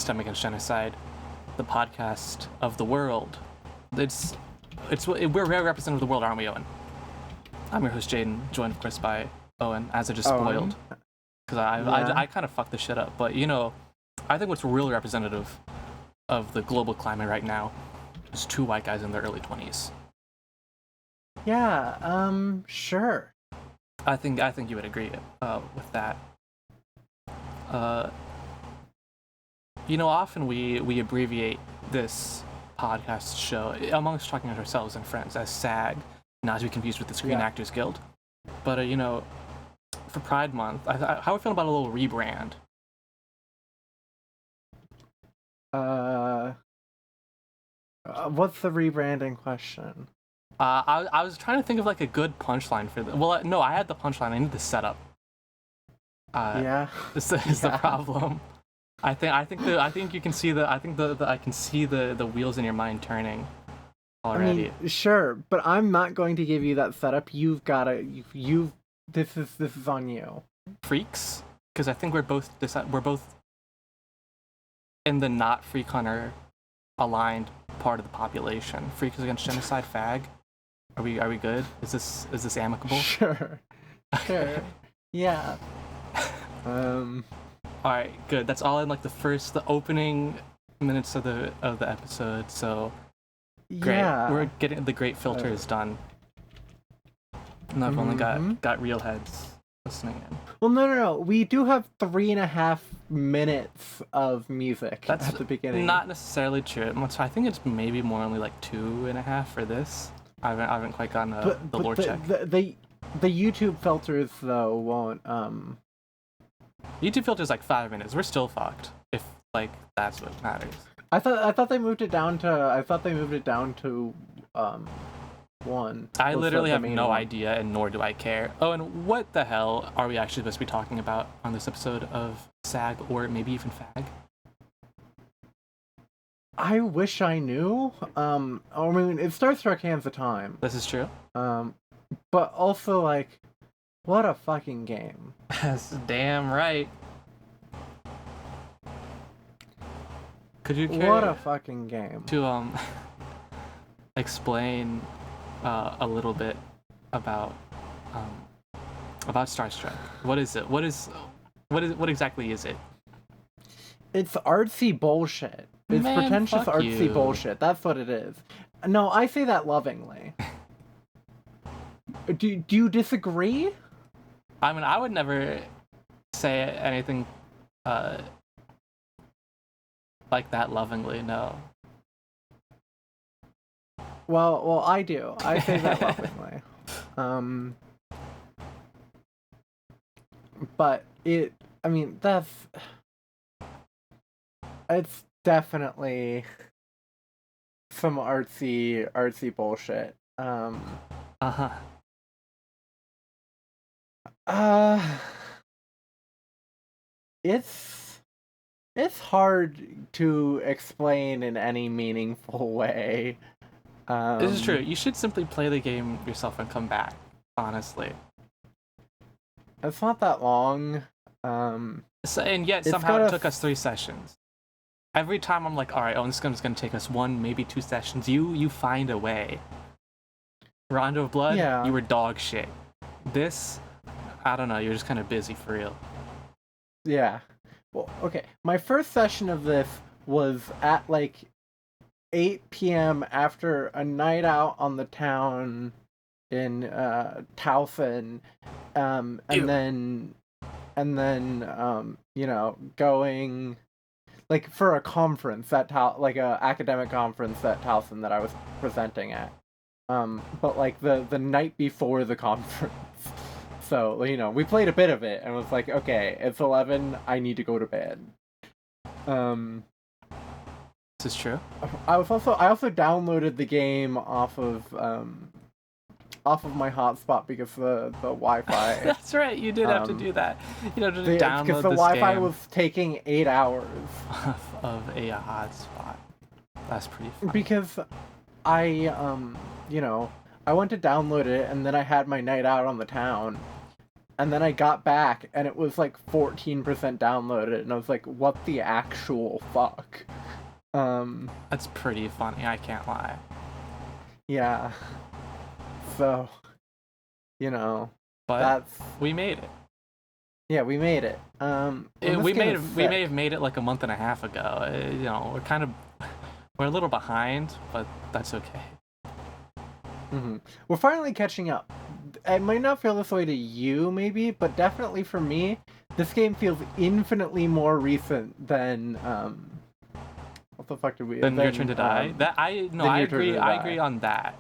System Against Genocide, the podcast of the world. We're very representative of the world, aren't we, Owen? I'm your host, Jaden, joined, of course, by Owen, as I just spoiled. Because I kind of fucked this shit up. But, I think what's really representative of the global climate right now is two white guys in their early 20s. Yeah, sure. I think you would agree with that. Often we abbreviate this podcast show amongst talking to ourselves and friends as SAG, not to be confused with the Screen Actors Guild. But for Pride Month, how are we feeling about a little rebrand? What's the rebranding question? I was trying to think of like a good punchline for this. Well, no, I had the punchline. I need the setup. This is the problem. I think you can see I can see the wheels in your mind turning already. I mean, sure, but I'm not going to give you that setup. This is on you. Freaks, because I think we're both in the not freak hunter aligned part of the population. Freaks Against Genocide, fag. Are we good? Is this amicable? Sure. Yeah. All right, good. That's all in like the opening minutes of the episode. So great. Yeah. We're getting the great filter is done. And I've only got real heads listening in. Well, no. We do have 3.5 minutes of music at the beginning. Not necessarily true. I think it's maybe more only like 2.5 for this. I haven't quite gotten the lore check. The YouTube filters though won't. YouTube filter's like 5 minutes. We're still fucked. If like that's what matters. I thought they moved it down to 1. I literally have no idea, and nor do I care. Oh, and what the hell are we actually supposed to be talking about on this episode of SAG, or maybe even FAG? I wish I knew. I mean, it's Starstruck hands of time. This is true. But also like, what a fucking game. That's damn right. Could you care what a fucking game to explain a little bit about Starstruck? What is it? What exactly is it? It's artsy bullshit. It's pretentious artsy bullshit. That's what it is. No, I say that lovingly. Do you disagree? I mean, I would never say anything like that lovingly, no. Well, I do. I say that lovingly. But it's definitely some artsy bullshit. It's hard to explain in any meaningful way. This is true. You should simply play the game yourself and come back, honestly. It's not that long. And yet somehow it took us 3 sessions. Every time I'm like, all right, this is going to take us 1, maybe 2 sessions. You find a way. Rondo of Blood, you were dog shit. This, I don't know, you're just kind of busy for real. Yeah. Well, okay. My first session of this was at like 8 p.m. after a night out on the town in Towson, and then going like for a conference at like a academic conference at Towson that I was presenting at, but like the night before the conference. So, we played a bit of it and was like, okay, it's 11, I need to go to bed. This is true. I also downloaded the game off of my hotspot because the Wi-Fi. That's right, you did have to do that. Just download because the Wi-Fi was taking 8 hours of a hotspot. That's pretty funny. Because I went to download it and then I had my night out on the town. and then I got back, and it was like 14% downloaded, and I was like, what the actual fuck? That's pretty funny, I can't lie. Yeah. So, but that's... we made it. Yeah, we made it. We may have made it like a month and a half ago. We're a little behind, but that's okay. We're finally catching up. It might not feel this way to you, maybe, but definitely for me, this game feels infinitely more recent than what the fuck did we? Then Your Turn to Die. I agree on that.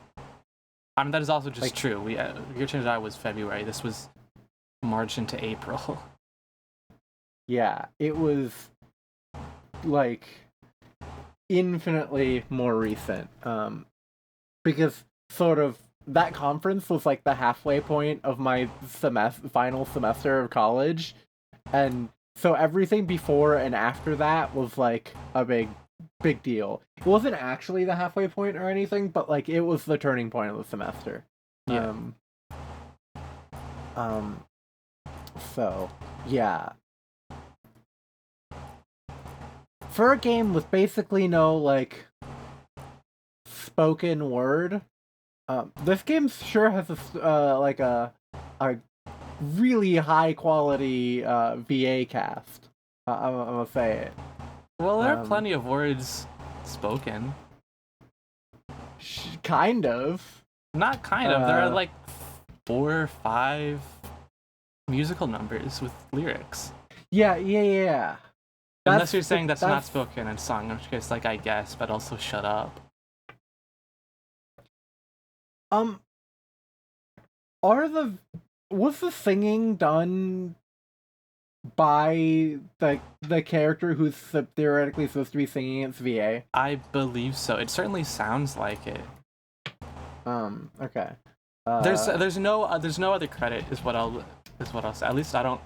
That is also just like, true. Your Turn to Die was February. This was March into April. Yeah, it was like infinitely more recent. Because sort of that conference was like the halfway point of my final semester of college, and so everything before and after that was like a big deal. It wasn't actually the halfway point or anything, but like it was the turning point of the semester. Yeah. So yeah, for a game with basically no like spoken word, this game sure has a really high quality VA cast. I'm gonna say it. Well, there are plenty of words spoken. Kind of. Not kind of. There are like 4 or 5 musical numbers with lyrics. Yeah. Unless you're saying that's not spoken in song, in which case, like, I guess, but also shut up. Was the singing done by the character who's theoretically supposed to be singing its VA? I believe so. It certainly sounds like it. Okay. There's no other credit is what I'll say. At least I don't.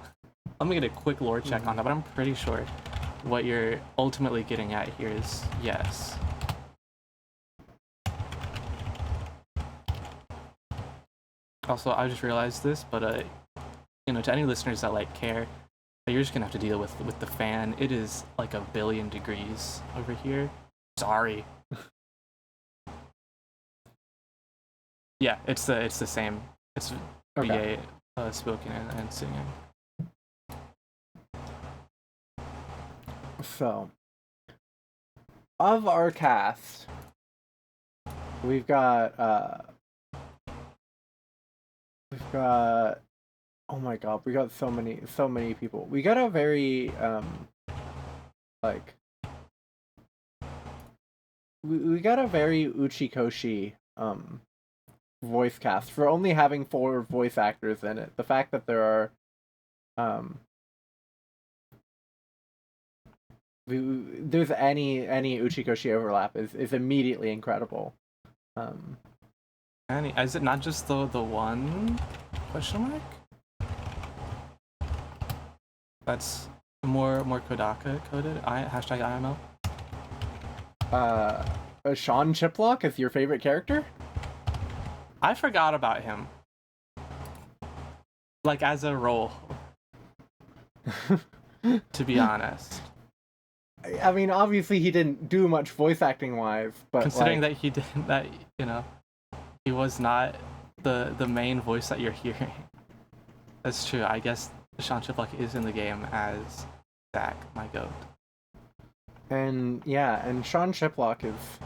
Let me get a quick lore check on that, but I'm pretty sure what you're ultimately getting at here is yes. Also, I just realized this, but to any listeners that like care, you're just gonna have to deal with the fan. It is like 1 billion degrees over here. Sorry. Yeah, it's the same. It's okay. VA spoken and singing. So, of our cast, we've got oh my god, we got so many people. We got a very we got a very Uchikoshi voice cast for only having 4 voice actors in it. The fact that there are there's any Uchikoshi overlap is immediately incredible. Is it not just the one question mark? That's more Kodaka coded. Hashtag IML. Sean Chiplock is your favorite character? I forgot about him. Like as a role. To be honest. I mean, obviously he didn't do much voice acting wise, but considering that he didn't, he was not the main voice that you're hearing. That's true. I guess Sean Chiplock is in the game as Zach, my goat. And yeah, and Sean Chiplock is,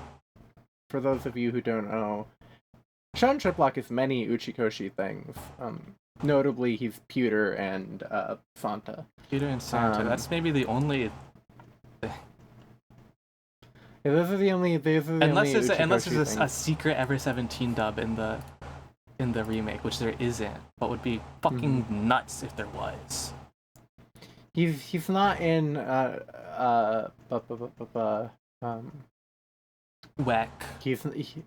for those of you who don't know, Sean Chiplock is many Uchikoshi things. Notably, he's Pewter and Santa. Pewter and Santa. That's maybe the only thing. Yeah, those are the only. Unless there's a secret Ever 17 dub in the remake, which there isn't, but would be fucking nuts if there was. He's not in YIIK.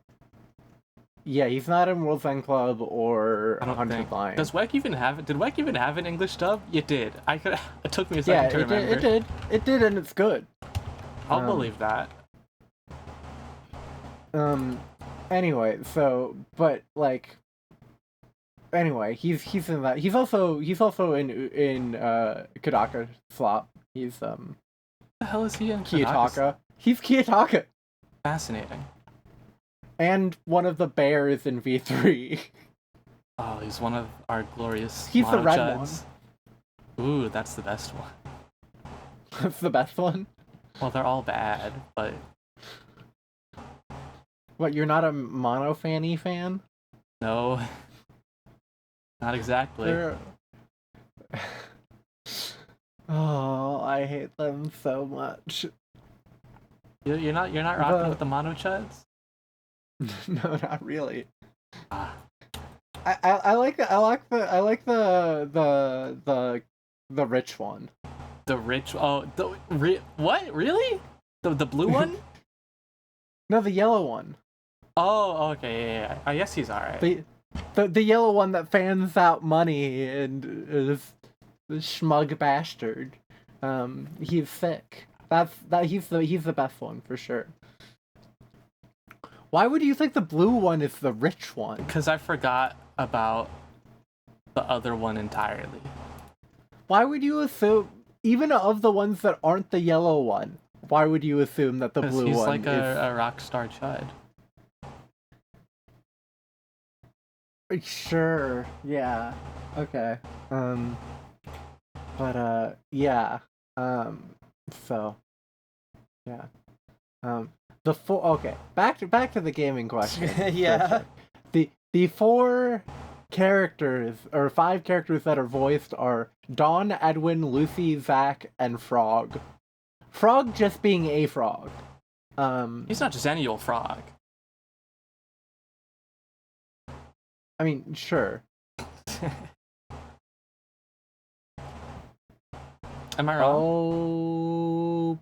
He's not in World's End Club or I don't 100 think. Line. Did YIIK even have an English dub? It did. It took me a second to remember. It did, and it's good. I'll believe that. Anyway, so, but, like, anyway, he's in that. He's also in Kodaka Slop. He's What the hell is he in Kiyotaka. He's Kiyotaka. Fascinating. And one of the bears in V3. Oh, he's one of our glorious. He's the red Chuds. Ooh, that's the best one. That's the best one. Well, they're all bad, but. What? You're not a Mono Fanny fan? No. Not exactly. Oh, I hate them so much. You're not rocking with the Mono Chuds? No, not really. Ah. I like the rich one. The rich what? Really? The blue one? No, the yellow one. Oh, okay, yeah. I guess he's alright. The yellow one that fans out money and is the smug bastard. He's sick. He's the best one for sure. Why would you think the blue one is the rich one? Because I forgot about the other one entirely. Why would you assume, even of the ones that aren't the yellow one, why would you assume that the blue one is... He's like a rock star chud. Sure, yeah, okay. Yeah. So, yeah. Okay, back to the gaming question. Yeah. The 4 characters, or 5 characters that are voiced are Dawn, Edwin, Lucy, Zack, and Frog. Frog just being a frog. He's not just any old frog. I mean, sure. Am I wrong? Oh,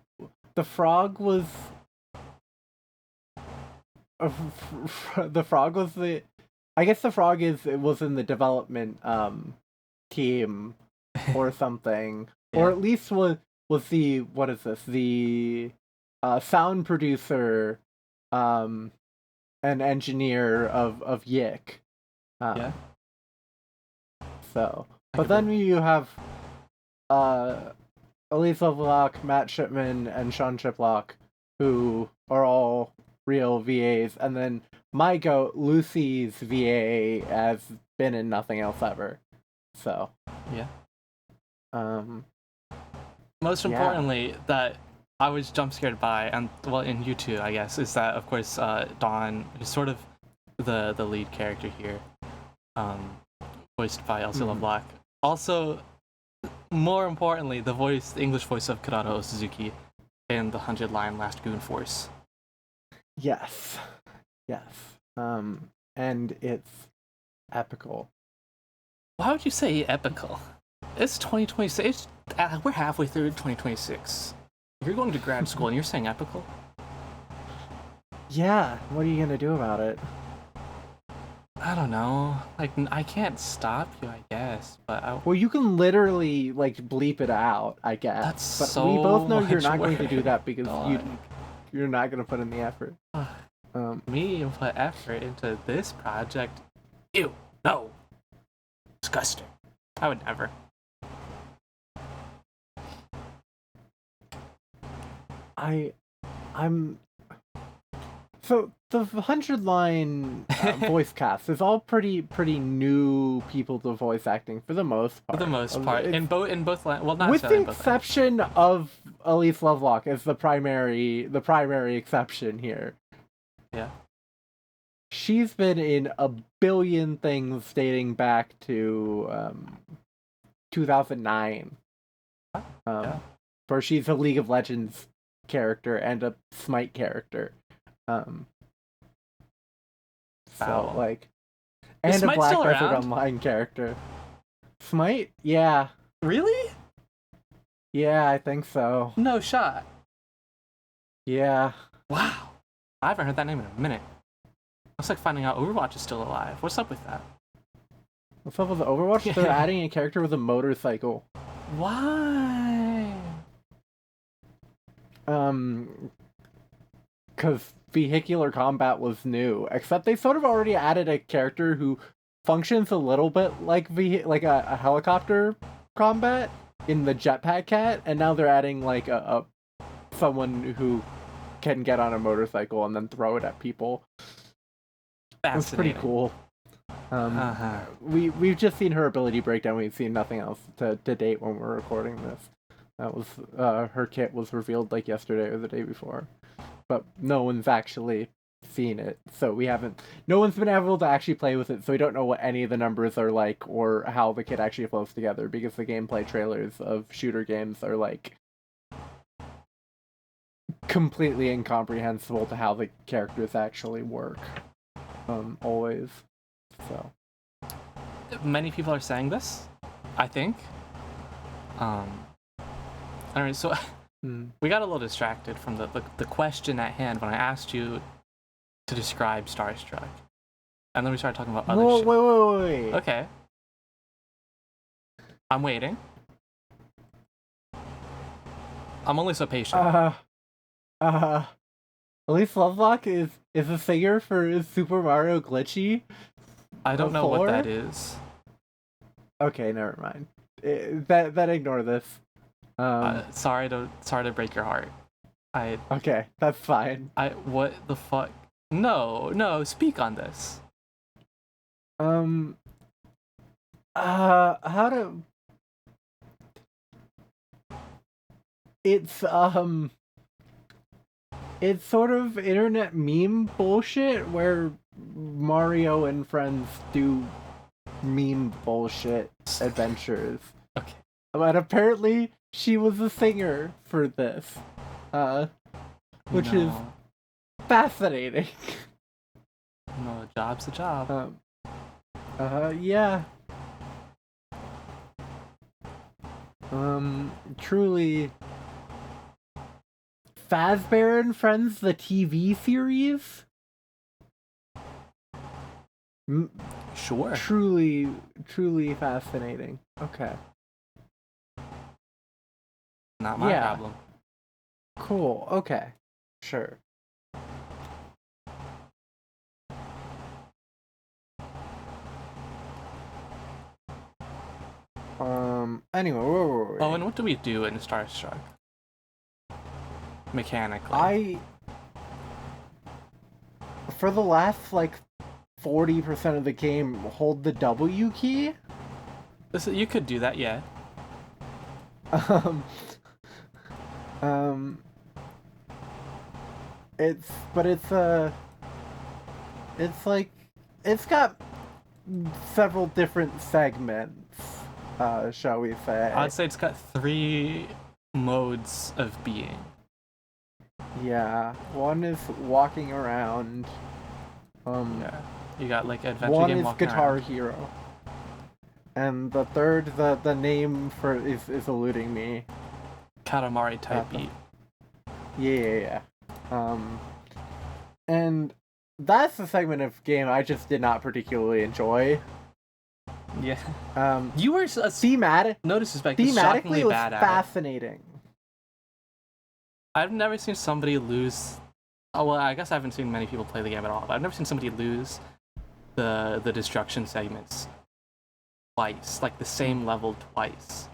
the frog was... the frog was the... I guess the frog was in the development team or something. Yeah. Or at least was the... What is this? The sound producer and engineer of YIIK. Yeah. So, but then you have Elise Lovelock, Matt Shipman, and Sean Chiplock, who are all real VAs, and then my goat, Lucy's VA, has been in nothing else ever. So, yeah. yeah. Most importantly, that I was jump scared by, and well, in you too, I guess, is that of course Dawn is sort of the lead character here, voiced by Elsie Lovelock. Also, more importantly, the English voice of Kurado Suzuki in the 100-line Last Goon Force. Yes. And it's epical. Why would you say epical? It's 2026. We're halfway through 2026. You're going to grad school and you're saying epical? Yeah. What are you gonna do about it? I don't know. Like, I can't stop you, I guess, but Well, you can literally, like, bleep it out, I guess. That's but so we both know you're much not going to work. do that because you're not going to put in the effort. Me put effort into this project? Ew, no. Disgusting. I would never. I'm... So, the 100-line voice cast is all pretty new people to voice acting, for the most part. For the most part. In both well, not with the exception of Elise Lovelock as the primary exception here. Yeah. She's been in a billion things dating back to 2009. Yeah. Where she's a League of Legends character and a Smite character. So, like... And a Black Desert Online character. Smite? Yeah. Really? Yeah, I think so. No shot. Yeah. Wow. I haven't heard that name in a minute. It's like finding out Overwatch is still alive. What's up with that? What's up with Overwatch? They're adding a character with a motorcycle. Why? Because vehicular combat was new. Except they sort of already added a character who functions a little bit like a helicopter combat in the Jetpack Cat, and now they're adding like a someone who can get on a motorcycle and then throw it at people. That's pretty cool. We've just seen her ability breakdown. We've seen nothing else to date when we're recording this. That was her kit was revealed like yesterday or the day before, but no one's actually seen it, so no one's been able to actually play with it, so we don't know what any of the numbers are like or how the kit actually flows together, because the gameplay trailers of shooter games are like completely incomprehensible to how the characters actually work. Always. So many people are saying this, I think. Alright, so we got a little distracted from the question at hand when I asked you to describe Starstruck. And then we started talking about other shit. Wait. Okay. I'm waiting. I'm only so patient. Elise Lovelock is a singer for Super Mario Glitchy. I don't know what that is. Okay, never mind. Then ignore this. Sorry to break your heart. Okay, that's fine. What the fuck? No, speak on this. How to... It's sort of internet meme bullshit where Mario and friends do meme bullshit adventures. Okay. But apparently she was a singer for this. Which is fascinating. No, a job's a job. Yeah. Truly. Fazbear and Friends, the TV series? Sure. Truly fascinating. Okay. Not my problem. Cool. Okay. Sure. Anyway, wait. Oh, and what do we do in Starstruck? Mechanically. For the last, 40% of the game, hold the W key? You could do that, yeah. It's got several different segments, shall we say. I'd say it's got 3 modes of being. Yeah, one is walking around. Yeah. You got adventure one game is walking Guitar around. Hero. And the third, the name for is eluding me. Katamari type beat. Yeah. And that's the segment of game I just did not particularly enjoy. Yeah. You were no disrespect, thematically it was bad at fascinating. I've never seen somebody lose. Oh well, I guess I haven't seen many people play the game at all. But I've never seen somebody lose the destruction segments twice, the same level twice.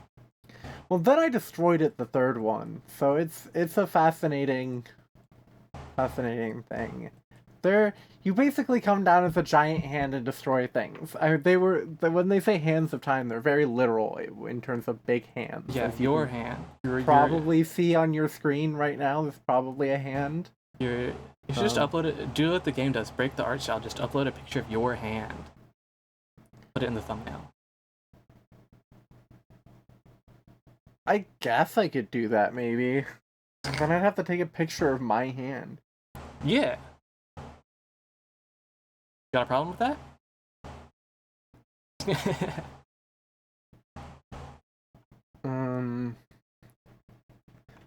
Well, then I destroyed it the third one, so it's a fascinating thing. You basically come down as a giant hand and destroy things. When they say hands of time, they're very literal in terms of big hands. Yeah, your hand. Probably see on your screen right now. There's probably a hand. You should just upload it. Do what the game does. Break the art style. Just upload a picture of your hand. Put it in the thumbnail. I guess I could do that, maybe. Then I'd have to take a picture of my hand. Yeah. Got a problem with that?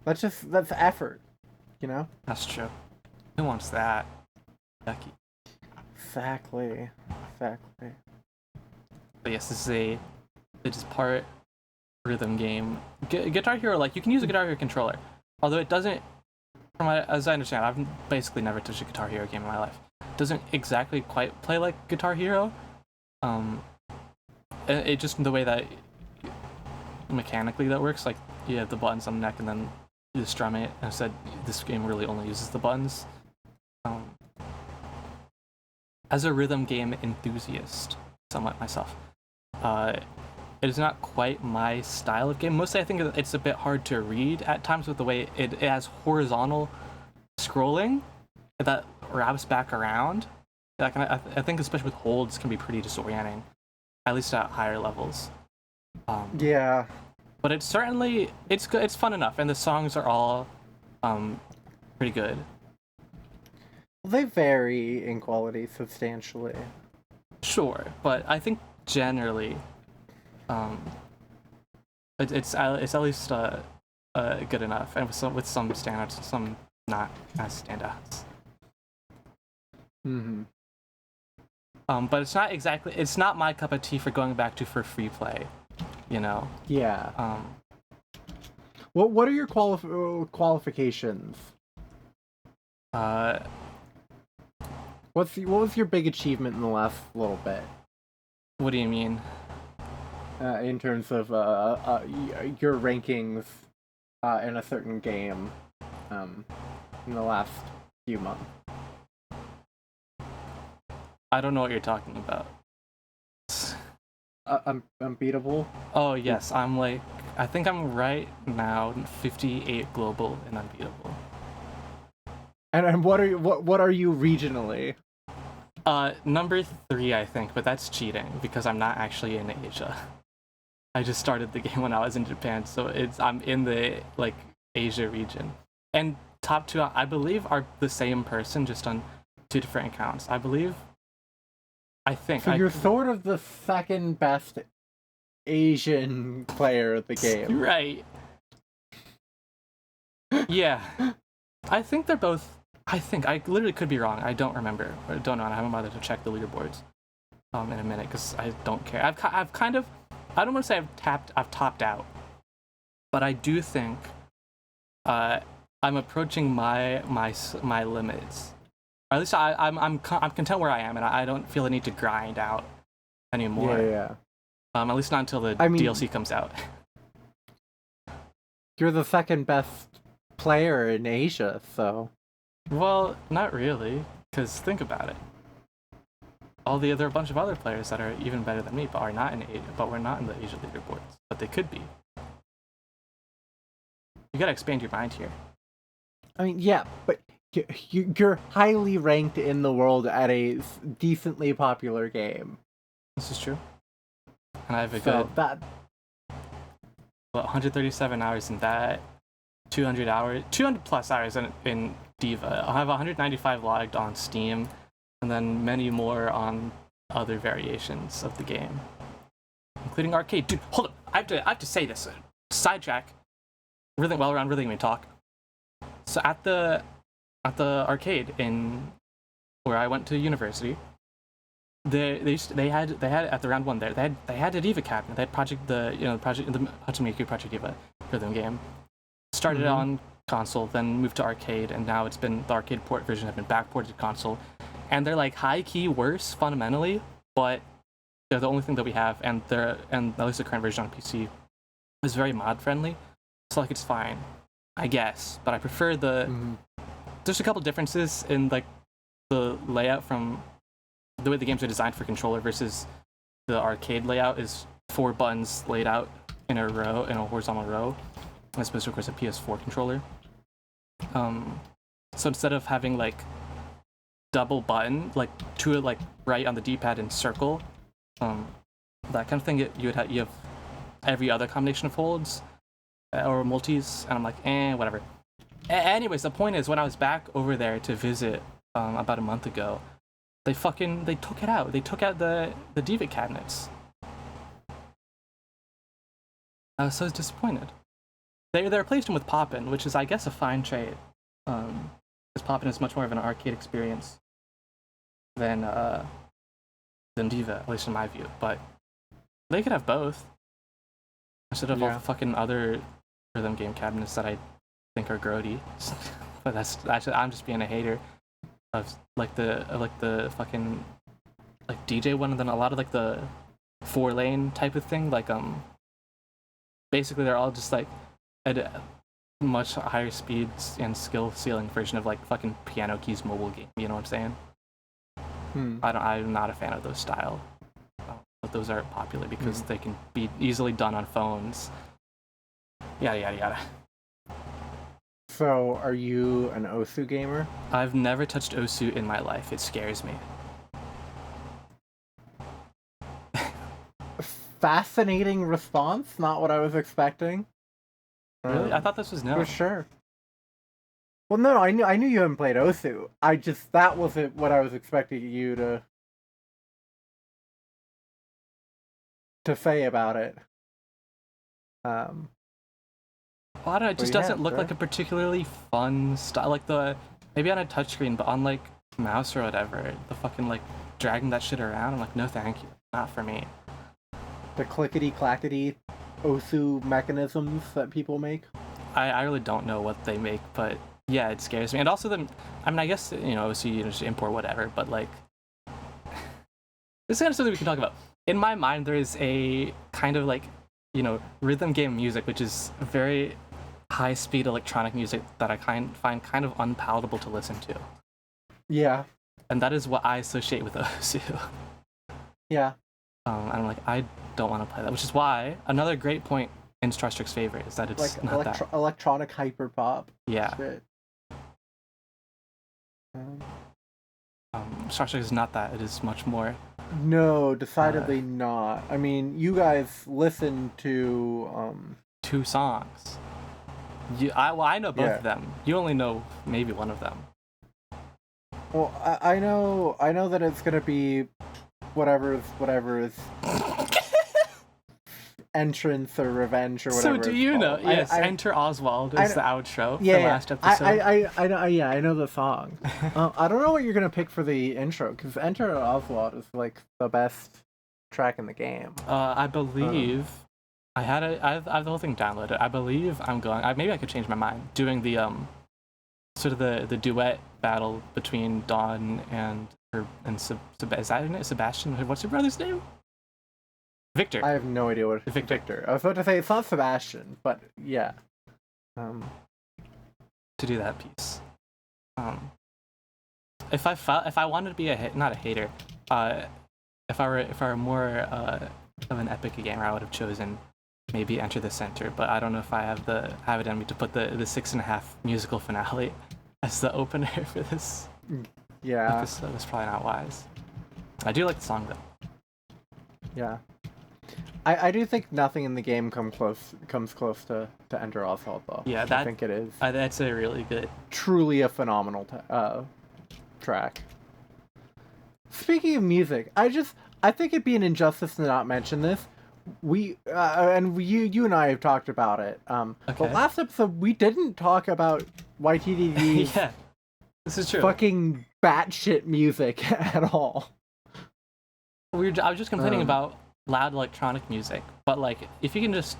That's effort, you know? That's true. Who wants that? Yucky. Exactly. But yes, this is part rhythm game. Guitar Hero, you can use a Guitar Hero controller. Although it doesn't, as I understand, I've basically never touched a Guitar Hero game in my life. It doesn't exactly quite play like Guitar Hero. It just the way that mechanically that works, like you have the buttons on the neck and then you just strum it. And I said this game really only uses the buttons. As a rhythm game enthusiast, somewhat myself, it is not quite my style of game. Mostly I think it's a bit hard to read at times with the way it has horizontal scrolling that wraps back around. I think especially with holds can be pretty disorienting, at least at higher levels. Yeah. But it's certainly, it's good, it's fun enough, and the songs are all pretty good. They vary in quality substantially. Sure, but I think generally, it's at least good enough, and with some standouts, some not as standouts. Mm-hmm. But it's not my cup of tea for going back to for free play, you know. Yeah. What are your qualifications? What was your big achievement in the last little bit? What do you mean? In terms of your rankings in a certain game in the last few months. I don't know what you're talking about. Unbeatable? Oh yes, I think I'm right now 58 global and unbeatable. And what are you regionally? Number 3, I think, but that's cheating because I'm not actually in Asia. I just started the game when I was in Japan, so I'm in the Asia region. And top 2, I believe, are the same person, just on 2 different accounts. I think. So you're sort of the second best Asian player of the game. Right. Yeah. I think they're both. I literally could be wrong. I don't remember. I don't know. I haven't bothered to check the leaderboards in a minute because I don't care. I've kind of. I don't want to say I've topped out, but I do think I'm approaching my limits. Or at least I'm content where I am, and I don't feel the need to grind out anymore. Yeah. At least not until the DLC comes out. You're the second best player in Asia, so. Well, not really, because think about it. There are a bunch of other players that are even better than me, but we're not in the Asia leaderboards. But they could be. You gotta expand your mind here. I mean, yeah, but you're highly ranked in the world at a decently popular game. This is true. And I have a good 137 hours in that, 200 plus hours in DIVA. I have 195 logged on Steam, and then many more on other variations of the game, including arcade. Dude, hold up! I have to say this. Sidetrack. Around Really Game Talk. So at the arcade in where I went to university, they had at the round 1 there they had a DIVA cabinet. They had the Hatsune Miku Project DIVA rhythm game. Started on console, then moved to arcade, and now the arcade port version have been backported to console. And they're high key worse fundamentally, but they're the only thing that we have, and at least the current version on PC is very mod friendly. So it's fine, I guess. But I prefer there's a couple differences in the layout from the way the games are designed for controller versus the arcade layout is 4 buttons laid out in a horizontal row, as opposed to, of course, a PS4 controller. So instead of having double button, 2 right on the D-pad and circle, that kind of thing, you have every other combination of holds or multis, and I'm whatever. Anyways, the point is, when I was back over there to visit about a month ago, they took it out. They took out the DIVA cabinets. I was so disappointed. They replaced them with Poppin', which is, I guess, a fine trade. Because Poppin' is much more of an arcade experience than DIVA, at least in my view. But they could have both instead of all the fucking other rhythm game cabinets that I think are grody. But that's actually, I'm just being a hater of the fucking like DJ one, and then a lot of like the 4-lane type of thing. Like basically they're all just like at a much higher speeds and skill ceiling version of like fucking piano keys mobile game. You know what I'm saying? I'm not a fan of those style. But those are popular because they can be easily done on phones. Yada yada yada. So, are you an Osu gamer? I've never touched Osu in my life. It scares me. Fascinating response. Not what I was expecting. Really? I thought this was no. For sure. Well, no, I knew you hadn't played Osu. That wasn't what I was expecting you to say about it. Well, I don't know, it just doesn't look like a particularly fun style. Like maybe on a touchscreen, but on like mouse or whatever, the fucking like dragging that shit around. I'm like, no, thank you, not for me. The clickety clackety Osu mechanisms that people make. I really don't know what they make, but yeah, it scares me. And also I guess Osu you just import whatever, but like this is kind of something we can talk about. In my mind, there is a kind of like rhythm game music, which is very high-speed electronic music that I find kind of unpalatable to listen to. Yeah. And that is what I associate with Osu. Yeah. And I'm like, I don't want to play that, which is why another great point in Starstruck's favor is that it's like not that electronic hyperpop. Yeah. Shit. Starstruck is not that. It is much more. No, decidedly not. I mean, you guys listen to 2 songs. I know both of them. You only know maybe one of them. Well, I know that it's gonna be whatever is entrance or revenge or whatever. So do you know? Yes, Enter Oswald is the outro. Yeah, the last episode. I know. Yeah, I know the song. I don't know what you're gonna pick for the intro because Enter Oswald is like the best track in the game. I believe I have the whole thing downloaded. I believe I'm going. Maybe I could change my mind. Doing the sort of the duet battle between Dawn and is that it? Sebastian? What's your brother's name? Victor. I have no idea what Victor. I was about to say it's not Sebastian, but yeah. To do that piece. If I wanted to be not a hater, if I were more of an epic gamer, I would have chosen maybe Enter the Center, but I don't know if I have it in me to put the 6.5 musical finale as the opener for this. Yeah. That's probably not wise. I do like the song though. Yeah. I do think nothing in the game comes close to Enter Oswald though. Yeah, I think it is. That's a really good. Truly a phenomenal track. Speaking of music, I think it'd be an injustice to not mention this. You and I have talked about it. Okay. But last episode we didn't talk about YTDD's Yeah, this is true. fucking batshit music at all. I was just complaining about loud electronic music, but like if you can just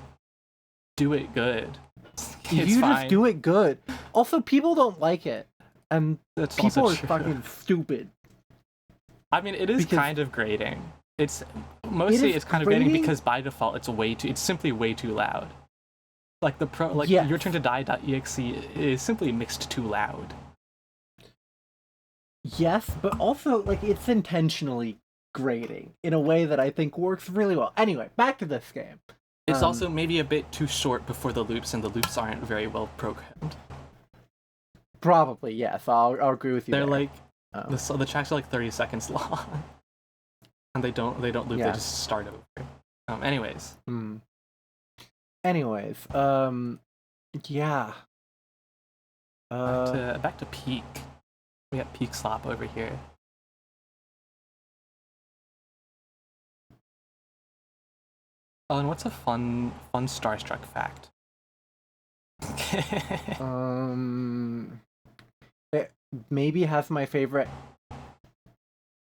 do it good, it's fine. Just do it good. Also, people don't like it, and That's people are true. fucking stupid. I mean, it is kind of grating. It's kind of grating because by default it's simply way too loud. Like Your Turn to Die.exe is simply mixed too loud. Yes, but also like it's intentionally grating in a way that I think works really well. Anyway, back to this game. It's also maybe a bit too short before the loops, and the loops aren't very well programmed. Probably, yes. I'll agree with you. They're there. like the tracks are like 30 seconds long, and they don't loop. Yeah. They just start over. Anyways. Yeah. Back to Peak. We got Peak Slop over here. Oh, and what's a fun Starstruck fact? It maybe has my favorite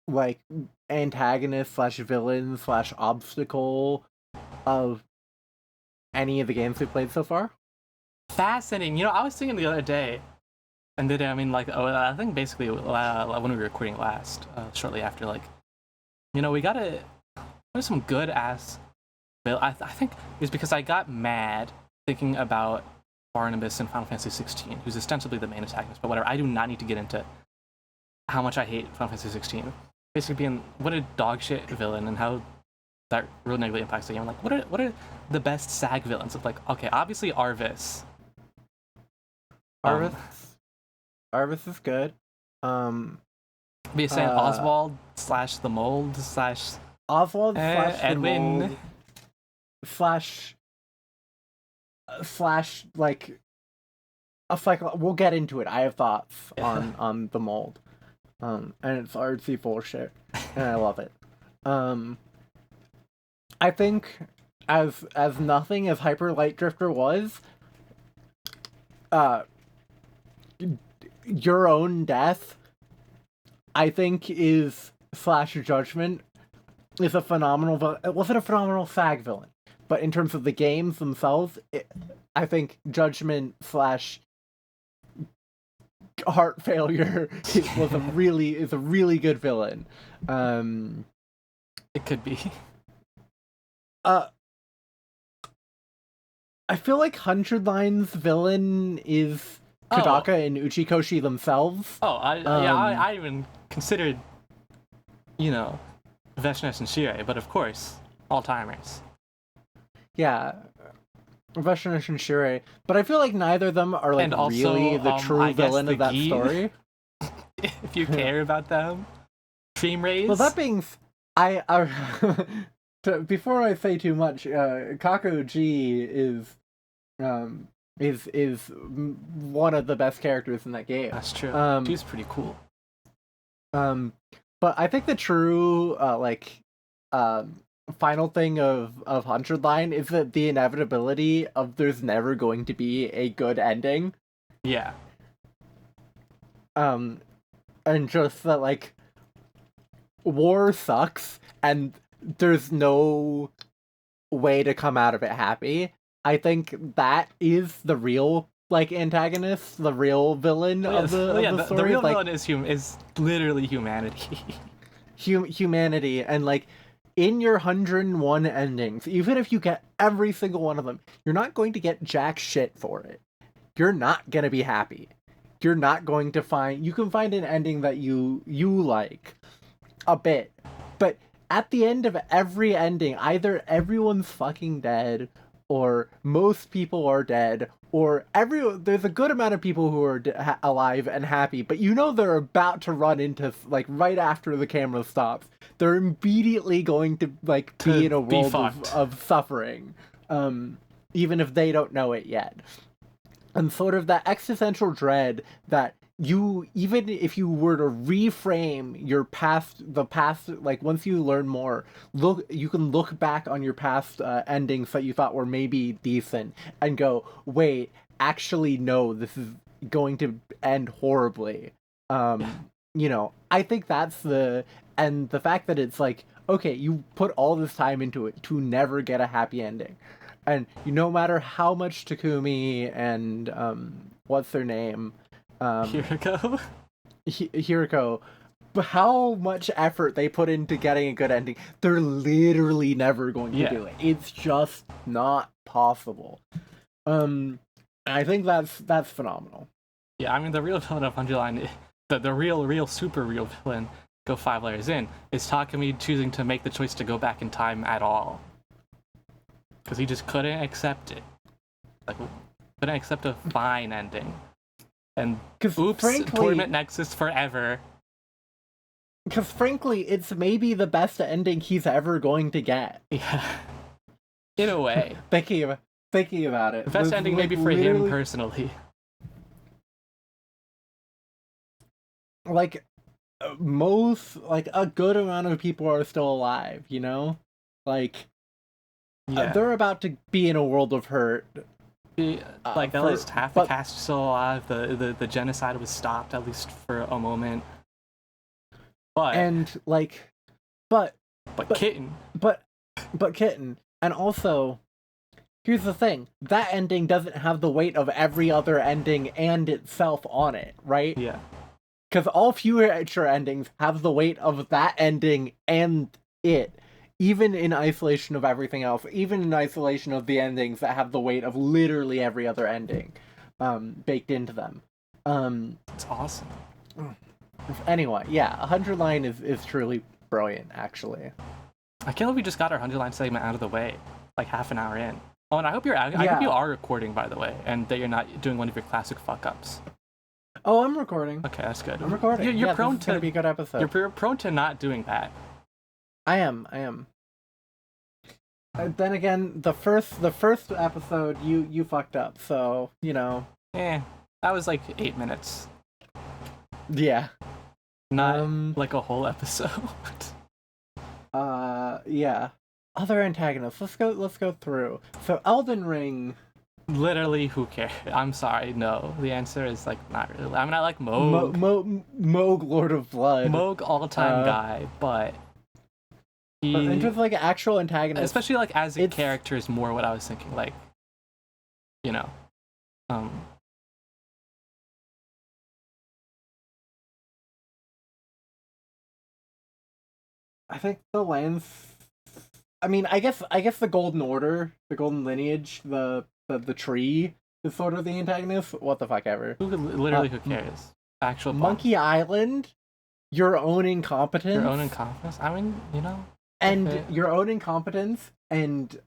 like antagonist / villain / obstacle of any of the games we've played so far. Fascinating. I was thinking the other day, and then I think basically when we were recording last, shortly after You know, we gotta. There's some good ass. I think it's because I got mad thinking about Barnabas in Final Fantasy 16, who's ostensibly the main antagonist, but whatever. I do not need to get into how much I hate Final Fantasy 16. Basically, being what a dog shit villain and how that really negatively impacts the game. Like, what are the best SAG villains? Of like, okay, obviously Arvis. Arvis is good. Be saying Oswald / the Mold / Oswald / Edwin / like we'll get into it. I have thoughts on the Mold, and it's artsy bullshit, and I love it. I think as nothing as Hyper Light Drifter was, Your Own Death, I think is / Judgment is a phenomenal. It wasn't a phenomenal SAG villain, but in terms of the games themselves, I think Judgment / Heart Failure is a really good villain. It could be. I feel like 100 Lines villain is Kodaka and Uchikoshi themselves. I even considered, Veshnesh and Shirei, but of course, all-timers. Yeah, Veshnesh and Shirei, but I feel like neither of them are like also, really the true villain of that story. If you care about them, Dream Rays. Well, that being, before I say too much, Kakuji is one of the best characters in that game. That's true. He's pretty cool. But I think the true final thing of 100 Line is that the inevitability of there's never going to be a good ending. Yeah. And just that like war sucks and there's no way to come out of it happy. I think that is the real antagonist, the real villain of the story. The real villain is literally humanity. Humanity, and in your 101 endings, even if you get every single one of them, you're not going to get jack shit for it. You're not gonna be happy. You're not going to find. You can find an ending that you like a bit, but at the end of every ending, either everyone's fucking dead, or most people are dead, or there's a good amount of people who are alive and happy, but they're about to run into, right after the camera stops, they're immediately going to, be in a world of suffering, even if they don't know it yet. And sort of that existential dread that even if you were to reframe your the past, once you learn more, you can look back on your past endings that you thought were maybe decent and go, wait, actually no, this is going to end horribly. I think that's the fact that it's okay, you put all this time into it to never get a happy ending. And no matter how much Takumi and what's their name, Hiriko, but how much effort they put into getting a good ending, they're literally never going to do it. It's just not possible. I think that's phenomenal. Yeah, I mean, the real villain of 100 Line, the real super real villain, go 5 layers in, is Takumi choosing to make the choice to go back in time at all. Because he just couldn't accept it. Couldn't accept a fine ending. And oops, frankly, Torment Nexus forever. Because frankly, it's maybe the best ending he's ever going to get. Yeah. In a way. Thinking about it. The best ending maybe for him personally. Most, a good amount of people are still alive, they're about to be in a world of hurt. At least half the cast is still alive. The genocide was stopped, at least for a moment. But Kitten. But Kitten. And also, here's the thing. That ending doesn't have the weight of every other ending and itself on it, right? Yeah. Because all future endings have the weight of that ending and it, even in isolation of everything else, even in isolation of the endings that have the weight of literally every other ending baked into them. It's awesome. Anyway, yeah, 100 line is truly brilliant, actually. I can't believe we just got our 100 line segment out of the way, like half an hour in. Oh, and I hope you are recording, by the way, and that you're not doing one of your classic fuck-ups. Oh, I'm recording. Okay, that's good. I'm recording. You're prone this is gonna be a good episode. You're prone to not doing that. I am. Then again, the first episode, you fucked up, so, you know. That was like 8 minutes. Yeah. Not like a whole episode. Yeah. Other antagonists. Let's go through. So Elden Ring. Literally, who cares? I'm sorry, no. The answer is like not really. I mean, I like Moog. Moog, Lord of Blood. Moog, all-time guy, but in terms of like actual antagonists, especially like as a character, is more what I was thinking. Like, you know, I think the lands. I mean, I guess the Golden Order, the Golden Lineage, the tree is sort of the antagonist. What the fuck ever. Who cares? Actual Monkey Island, your own incompetence. Your own incompetence. I mean, you know. And your own incompetence, and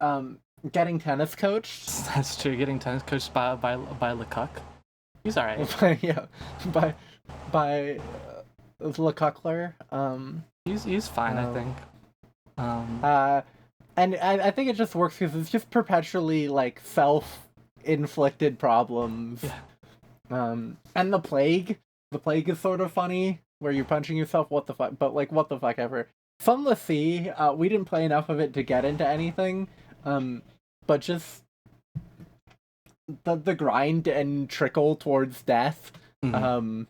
getting tennis coached. That's true. Getting tennis coached by LeCuck. He's alright. Yeah, by LeCuckler. He's fine, I think. And I think it just works because it's just perpetually like self-inflicted problems. Yeah. And the plague is sort of funny, where you're punching yourself. What the fuck? But like, what the fuck ever. Sunless Sea. We didn't play enough of it to get into anything. But just the grind and trickle towards death. Mm-hmm.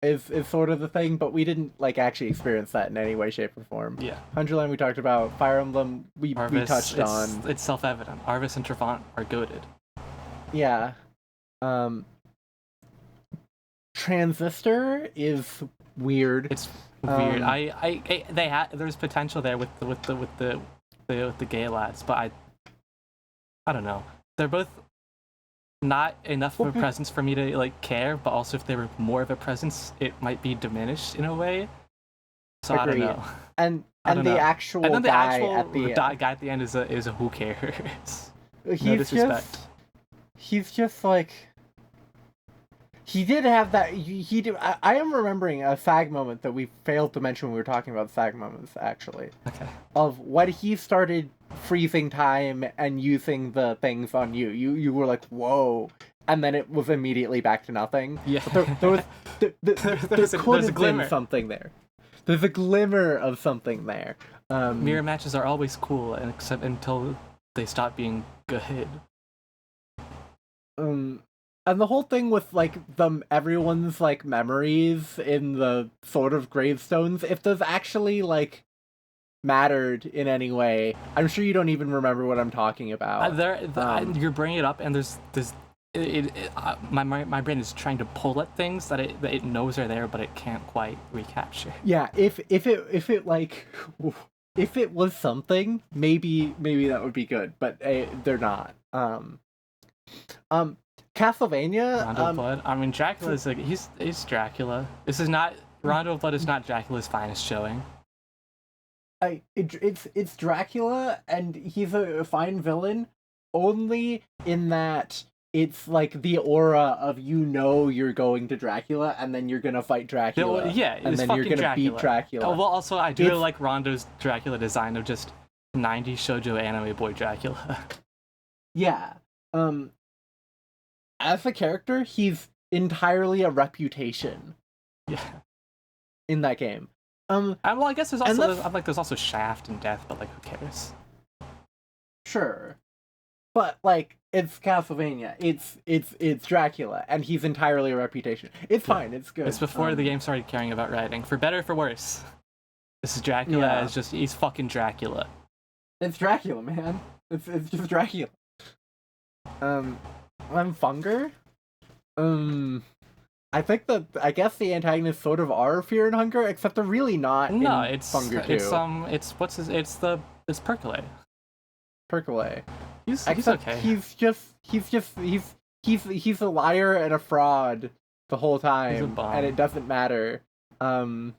Is sort of the thing, but we didn't like actually experience that in any way, shape, or form. Yeah. 100 line we talked about. Fire Emblem we touched on. It's self-evident. Arvis and Trevant are goated. Yeah. Transistor is weird. It's weird. There's potential there with the gay lads, but I don't know. They're both not enough of a presence for me to like care, but also if they were more of a presence, it might be diminished in a way. So Agreed. I don't know. And the actual guy at the end is a who cares. He's no disrespect. He's just like he did have that. He did. I am remembering a SAG moment that we failed to mention when we were talking about SAG moments. Actually, okay. Of when he started freezing time and using the things on you. You were like, whoa. And then it was immediately back to nothing. Yeah. There's a glimmer. Something there. There's a glimmer of something there. Mirror matches are always cool, except until they stop being good. And the whole thing with like everyone's like memories in the sort of gravestones, if those actually like mattered in any way, I'm sure you don't even remember what I'm talking about. You're bringing it up, and my brain is trying to pull at things that it knows are there, but it can't quite recapture. Yeah, if it was something, maybe that would be good, but they're not. Castlevania. Rondo of Blood. I mean, Dracula is like he's Dracula. This is not Rondo of Blood is not Dracula's finest showing. It's Dracula, and he's a fine villain, only in that it's like the aura of you're going to Dracula, and then you're gonna fight Dracula. Yeah, and then you're gonna beat Dracula. Oh, well, also I do like Rondo's Dracula design of just 90s shoujo anime boy Dracula. Yeah. As a character, he's entirely a reputation. Yeah. In that game. Well, I guess there's also Shaft and Death, but like, who cares? Sure, but like, it's Castlevania. It's Dracula, and he's entirely a reputation. It's fine. It's good. It's before the game started caring about writing, for better or for worse. This is Dracula. Yeah. He's fucking Dracula. It's Dracula, man. It's just Dracula. I'm Funger. I guess the antagonists sort of are Fear and Hunger, except they're really not. No, in it's Hunger 2. it's Percolate. Percolate. He's Except okay. he's a liar and a fraud the whole He's a time, bum. and it doesn't matter. No,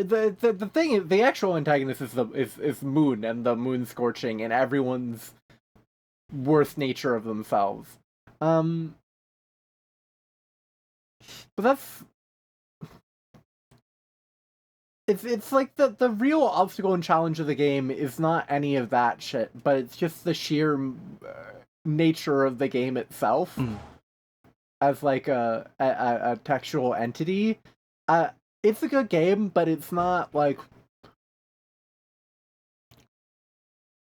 the thing is, the actual antagonist is Moon and the Moon Scorching and everyone's worst nature of themselves. But that's it's like the real obstacle and challenge of the game is not any of that shit, but it's just the sheer nature of the game itself as like a textual entity. It's a good game, but it's not like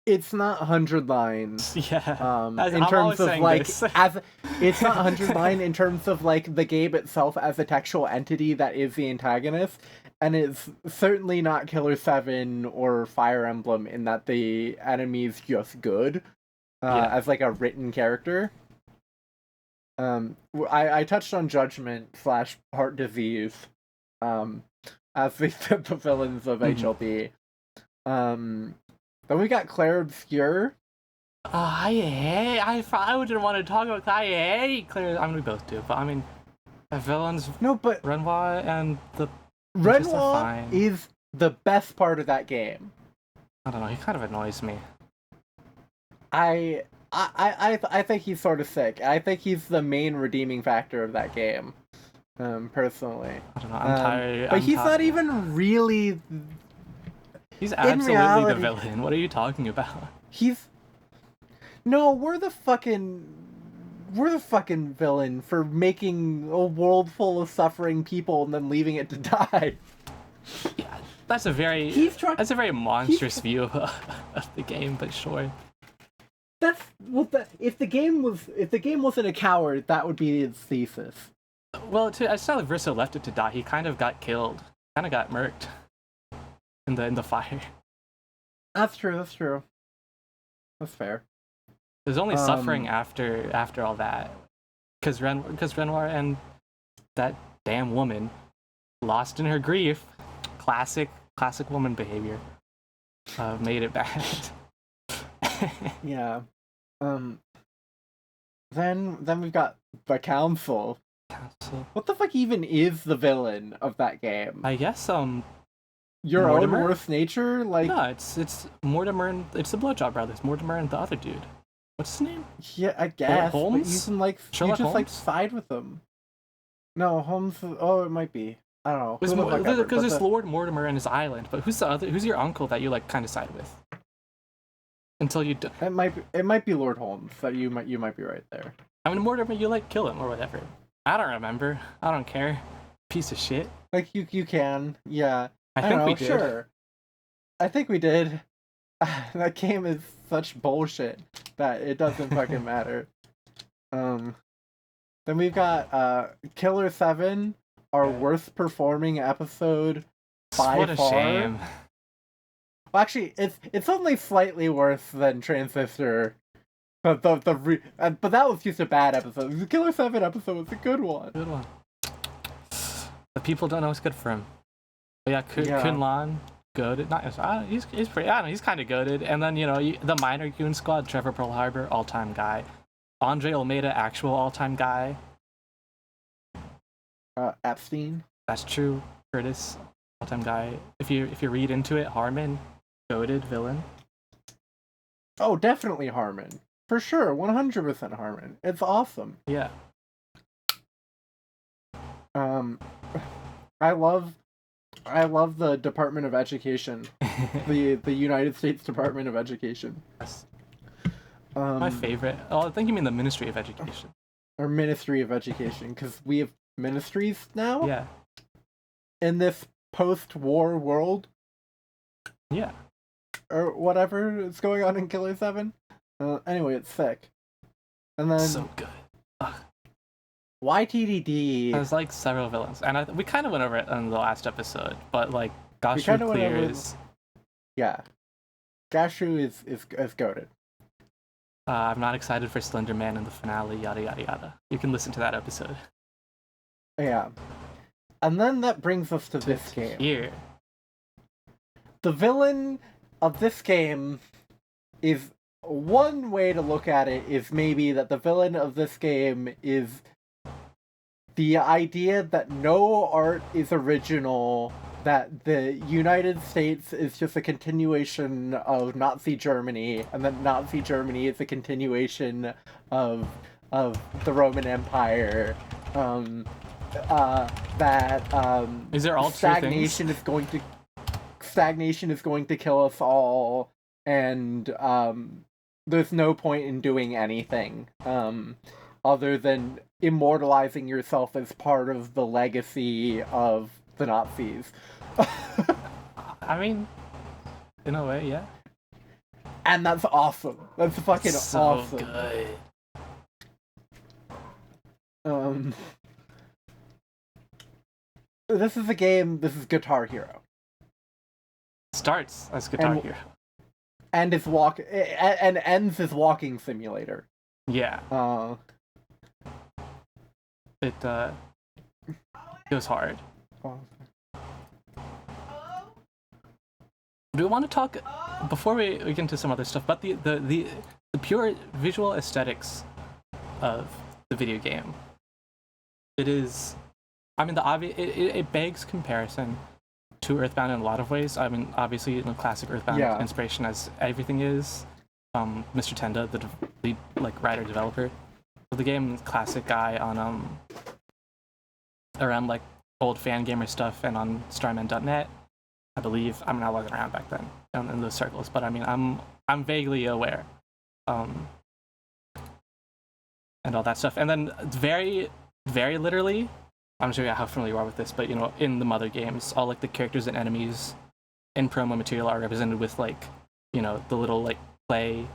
it's not 100 lines. Yeah. In terms of like as it's not 100 line in terms of like the game itself as a textual entity that is the antagonist, and it's certainly not Killer 7 or Fire Emblem in that the enemy's just good as like a written character. I touched on Judgment / Heart Disease as the villains of HLB. Then we got Claire Obscure. I didn't want to talk about. I hate Claire. I mean, we both do, but I mean, the villains. No, but Renoir and the Renoir is the best part of that game. I don't know. He kind of annoys me. I think he's sort of sick. I think he's the main redeeming factor of that game. Personally. I don't know. I'm tired. But he's not even really. He's absolutely the villain. What are you talking about? No, we're the fucking villain for making a world full of suffering people and then leaving it to die. Yeah, that's a very monstrous view of the game, but sure. If the game wasn't a coward, that would be its thesis. Well, it's not like Verso left it to die. He kind of got killed. Kind of got murked in the fire. That's true. That's fair. There's only suffering after all that, because Renoir and that damn woman, lost in her grief, classic woman behavior, made it bad. Yeah. Then we've got the Council. What the fuck even is the villain of that game? I guess your Mortimer? own worst nature, like no, it's Mortimer and it's the Blowjob Brothers, Mortimer and the other dude. What's his name? Yeah, I guess. Holmes? But you can like Sherlock you just Holmes? like side with them. No, Holmes. Oh, it might be. I don't know. Because there's Lord Mortimer and his island, but who's the other? Who's your uncle that you like kind of side with? Until you. It might be Lord Holmes. That you might be right there. I mean, Mortimer, you like kill him or whatever. I don't remember. I don't care. Piece of shit. Like you can, yeah. I think we did. Sure. I think we did. That game is such bullshit that it doesn't fucking matter. Then we've got Killer 7, our worst performing episode by what a far. shame. Well, actually, it's only slightly worse than Transistor. But that was just a bad episode. The Killer 7 episode was a good one. Good one. The people don't know what's good for him. But yeah, Kunlan, goated. He's pretty. I don't know. He's kind of goated. And then the minor Goon Squad, Trevor Pearl Harbor, all-time guy. Andre Almeida, actual all-time guy. Epstein. That's true. Curtis, all-time guy. If you read into it, Harmon, goated villain. Oh, definitely Harmon. For sure, 100% Harmon. It's awesome. Yeah. I love the Department of Education, the United States Department of Education. Yes. My favorite. Oh, I think you mean the Ministry of Education. Or Ministry of Education, because we have ministries now. Yeah. In this post-war world. Yeah. Or whatever is going on in Killer 7. Anyway, it's sick. And then so good. YTDD. There's like several villains, and we kind of went over it in the last episode, but like Gashu clears. Yeah, Gashu is goated. I'm not excited for Slender Man in the finale, yada yada yada. You can listen to that episode. Yeah. And then that brings us to this game. Here. The villain of this game is, one way to look at it is maybe that the villain of this game is the idea that no art is original, that the United States is just a continuation of Nazi Germany, and that Nazi Germany is a continuation of the Roman Empire. Is there all stagnation is going to kill us all, and there's no point in doing anything other than immortalizing yourself as part of the legacy of the Nazis. I mean, in a way, yeah. And that's awesome. That's fucking so awesome. Good. This is a game. This is Guitar Hero. Starts as Guitar Hero. And ends as Walking Simulator. Yeah. It goes hard. Do we want to talk before we get into some other stuff about the pure visual aesthetics of the video game? It is, I mean, it begs comparison to Earthbound in a lot of ways. I mean, obviously, classic Earthbound inspiration, as everything is. Mr. Tenda, the lead writer developer of the game, classic guy on around old fan gamer stuff and on Starman.net, I believe. I mean, I wasn't around back then in those circles, but I mean, I'm vaguely aware, and all that stuff. And then very, very literally, I'm sure how familiar you are with this, but in the Mother games, all the characters and enemies in promo material are represented with the little clay,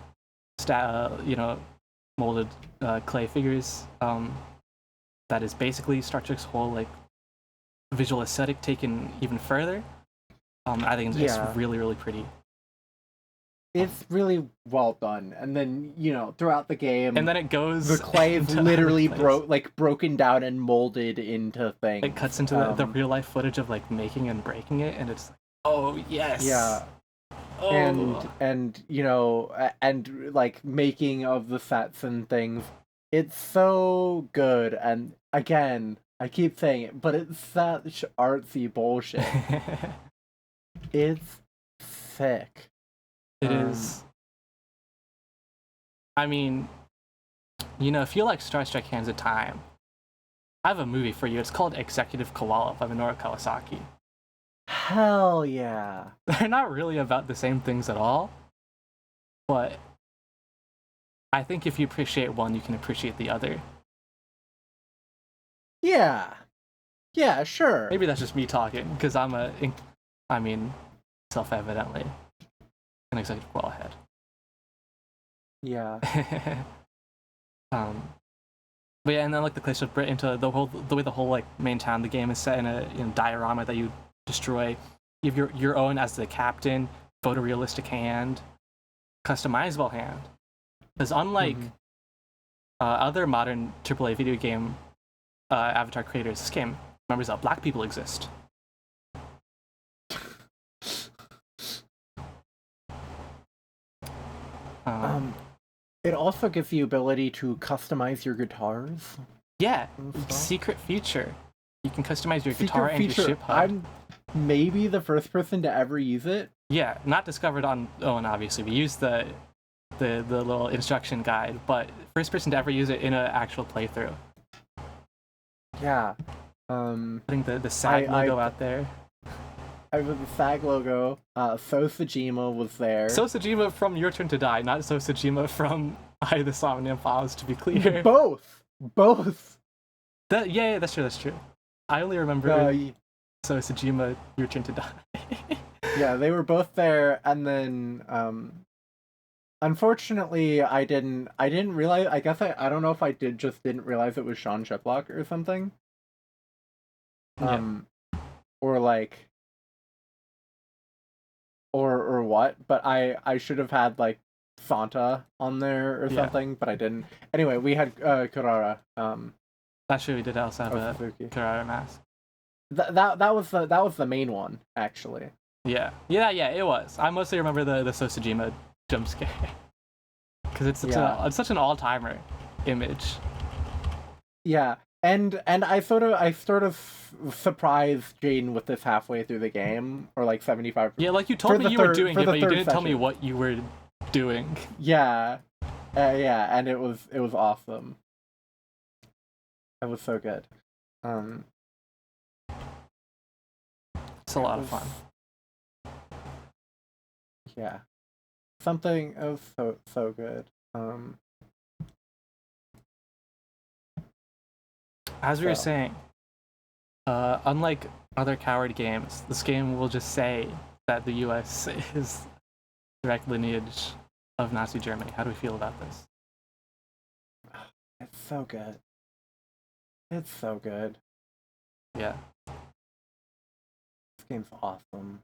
molded clay figures. That is basically Starstruck's whole visual aesthetic taken even further. I think it's really, really pretty. It's really well done, and then throughout the game, and then it goes. The clay is literally broken down and molded into things. It cuts into the real life footage of making and breaking it, and it's oh yes, yeah. Oh. And making of the sets and things. It's so good, and again, I keep saying it, but it's such artsy bullshit. It's sick. It is. I mean, if you like Starstruck Hands of Time, I have a movie for you. It's called Executive Koala by Minoru Kawasaki. Hell yeah. They're not really about the same things at all, but I think if you appreciate one, you can appreciate the other. Yeah. Yeah, sure. Maybe that's just me talking, because self-evidently, an Executive Koala head. Yeah. But yeah, and then the clay stuff into the way the whole main town of the game is set in a diorama that you destroy. You have your own as the captain, photorealistic hand, customizable hand. Because unlike other modern AAA video game avatar creators, this game remembers that black people exist. It also gives the ability to customize your guitars. Yeah, secret feature. You can customize your guitar and your ship HUD. I'm maybe the first person to ever use it. Yeah, not discovered on Owen, obviously. We used the little instruction guide, but first person to ever use it in an actual playthrough. Yeah. Putting the SAG logo out there. I was the SAG logo. Sosajima was there. Sosajima from Your Turn to Die, not Sosajima from I the Somnium Files, to be clear. Both. Yeah, that's true. I only remember Sosajima, Your Turn to Die. Yeah, they were both there, and then unfortunately I didn't realize. I guess I don't know if I didn't realize it was Sean Shiplock or something. Or or what, but I should have had Santa on there or Yeah. something, but I didn't. Anyway, we had Kurara. Actually, we did also have a Suzuki. Kurara mask. That was the main one, actually. Yeah, it was. I mostly remember the Sosajima jump scare because it's such an all-timer image. Yeah, and I sort of surprised Jaden with this halfway through the game, or like 75%. Yeah, like you told me you were doing it, but you didn't tell me what you were doing. Yeah, and it was awesome. It was so good. It's a lot of fun. Yeah, something it was so good. As we were saying, unlike other coward games, this game will just say that the U.S. is direct lineage of Nazi Germany. How do we feel about this? It's so good. It's so good. Yeah. This game's awesome.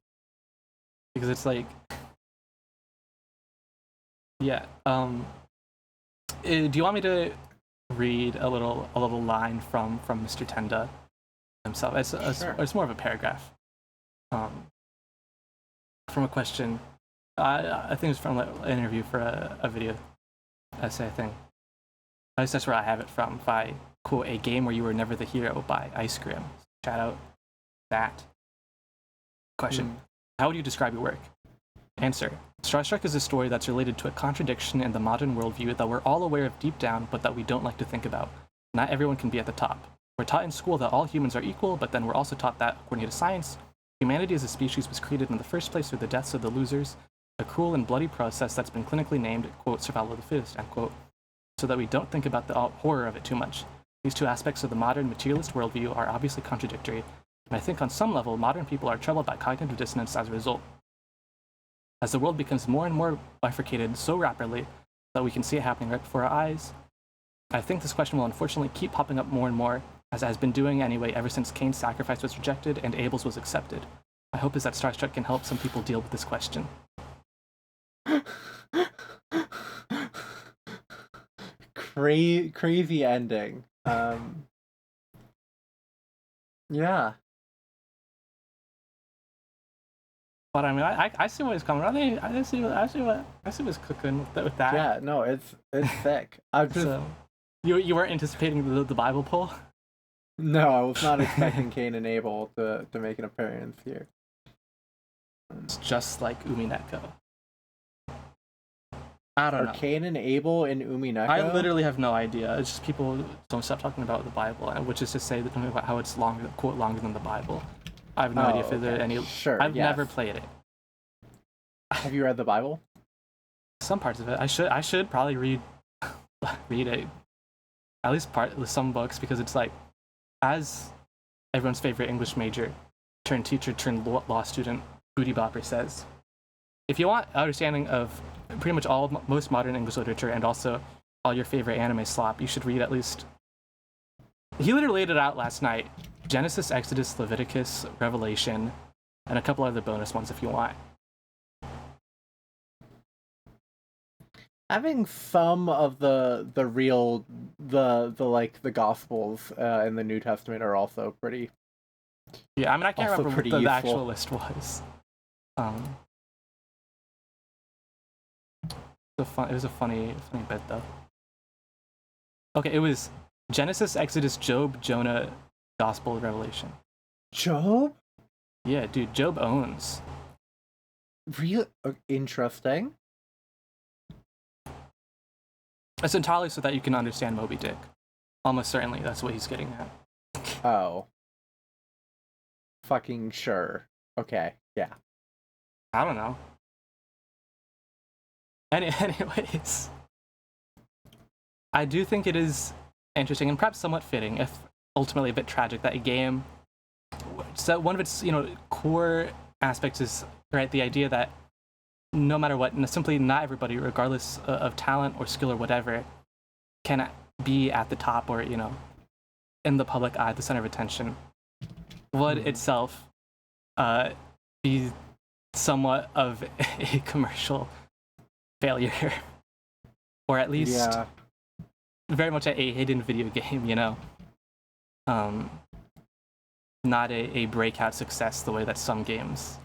Because it's like, yeah. Do you want me to read a little line from Mr. Tenda himself? It's more of a paragraph. From a question. I think it's from an interview for a video essay thing. At least that's where I have it from. By quote, "A game where you were never the hero" by Ice Cream. Shout out that. Question: How would you describe your work? Answer: Starstruck is a story that's related to a contradiction in the modern worldview that we're all aware of deep down, but that we don't like to think about. Not everyone can be at the top. We're taught in school that all humans are equal, but then we're also taught that, according to science, humanity as a species was created in the first place through the deaths of the losers, a cruel and bloody process that's been clinically named, quote, survival of the fittest, end quote, so that we don't think about the horror of it too much. These two aspects of the modern materialist worldview are obviously contradictory, and I think on some level, modern people are troubled by cognitive dissonance as a result. As the world becomes more and more bifurcated so rapidly that we can see it happening right before our eyes, I think this question will unfortunately keep popping up more and more, as it has been doing anyway ever since Cain's sacrifice was rejected and Abel's was accepted. My hope is that Starstruck can help some people deal with this question. Crazy ending. Yeah. But I mean, I see what he's coming. I see what's cooking with that. Yeah, no, it's sick. I'm just so, you weren't anticipating the Bible poll? No, I was not expecting Cain and Abel to make an appearance here. It's just like Umineko. I don't know. Are Cain and Abel in Umineko? I literally have no idea. It's just people don't stop talking about the Bible, which is to say that about how it's longer than the Bible. I have no idea if there are any. Sure. I've never played it. Have you read the Bible? Some parts of it. I should probably read it. At least some books, because it's like, as everyone's favorite English major turned teacher turned law student Booty Bopper says, if you want understanding of pretty much most modern English literature and also all your favorite anime slop, you should read at least. He literally laid it out last night: Genesis, Exodus, Leviticus, Revelation, and a couple other bonus ones if you want. Having some of the Gospels in the New Testament are also pretty. Yeah, I mean, I can't remember what the actual list was. It was a funny bit though. Okay, it was Genesis, Exodus, Job, Jonah, Gospel, Revelation. Job? Yeah, dude, Job owns. Real interesting. It's entirely so that you can understand Moby Dick. Almost certainly, that's what he's getting at. Oh. Fucking sure. Okay, yeah. I don't know. Anyways, I do think it is interesting and perhaps somewhat fitting, if ultimately a bit tragic, that a game. So one of its core aspects is the idea that no matter what, simply not everybody, regardless of talent or skill or whatever, can be at the top or in the public eye, the center of attention. Would itself be somewhat of a commercial failure, or at least Yeah. very much a hidden video game, you know. Not a breakout success the way that some games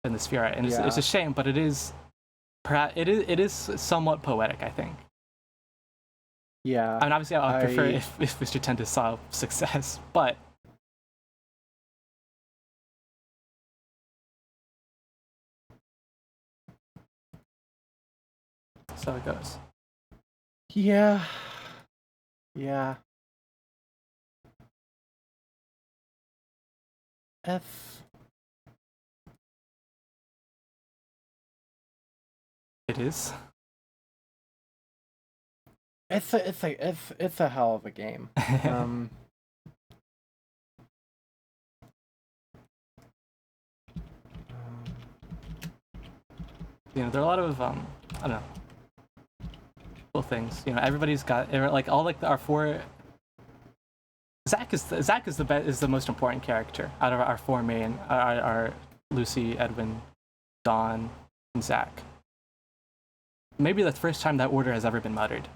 in the sphere are. And it's a shame, but it is somewhat poetic, I think. Yeah. I mean, obviously, I would prefer if Mr. Tenta saw success, but so it goes. Yeah. Yeah. It is. It's a hell of a game. You know, there are a lot of I don't know, cool things. You know, everybody's got like all like our four. Zack is the most important character out of our four main. Our Lucy, Edwin, Dawn, and Zack. Maybe the first time that order has ever been muttered.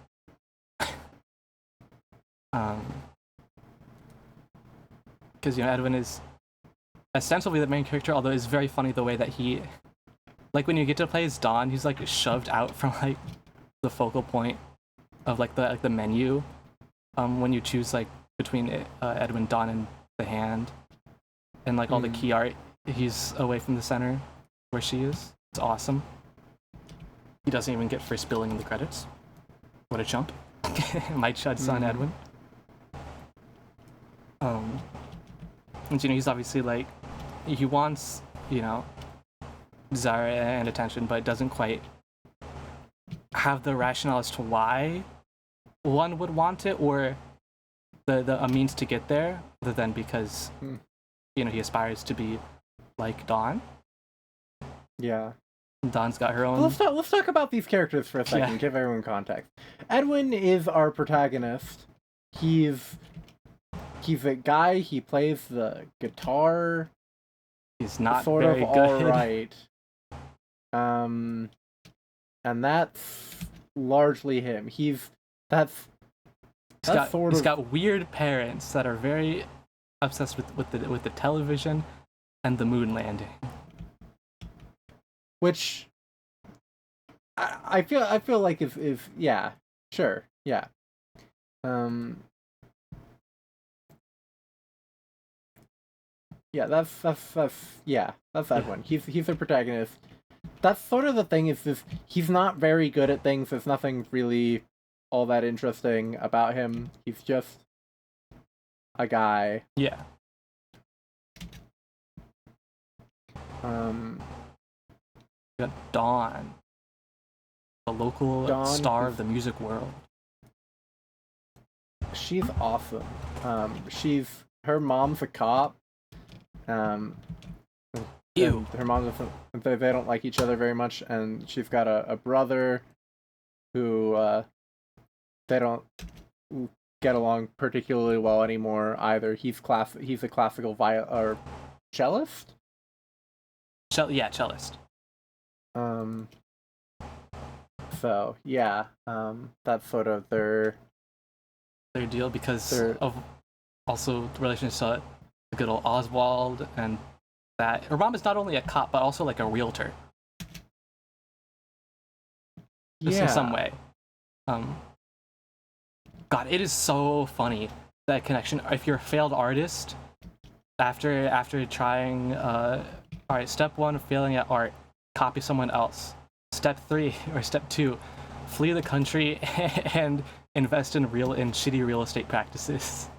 Because, you know, Edwin is ostensibly the main character, although it's very funny the way that he, like, when you get to play as Dawn, he's like shoved out from like the focal point of like the menu. When you choose like between Edwin, Dawn, and the hand, and like all the key art, he's away from the center where she is. It's awesome. He doesn't even get first billing in the credits. What a chump. My chud son, Edwin. And, you know, he's obviously like, he wants, you know, desire and attention, but doesn't quite have the rationale as to why one would want it, or a means to get there, other than because, you know, he aspires to be like Dawn. Yeah. Dawn's got her own. Let's talk about these characters for a second. Yeah. Give everyone context. Edwin is our protagonist. He's a guy. He plays the guitar. He's not sort very of good. All right. And that's largely him. He's got weird parents that are very obsessed with the television and the moon landing. Which I feel like if yeah, sure, yeah. Yeah, that's Edwin. He's the protagonist. That's sort of the thing, is this, he's not very good at things. There's nothing really all that interesting about him. He's just a guy. Yeah. We got Dawn, the local star of the music world. She's awesome. Her mom's a cop. Ew. Her mom doesn't. They don't like each other very much, and she's got a brother who they don't get along particularly well anymore either. He's a classical cellist. Cellist. So yeah, that's sort of their deal, because of also the relationship to the good old Oswald, and that her mom is not only a cop but also like a realtor. Just in some way. God, it is so funny, that connection. If you're a failed artist, after trying, all right, step 1, failing at art, copy someone else. Step 3 or step 2, flee the country and invest in shitty real estate practices.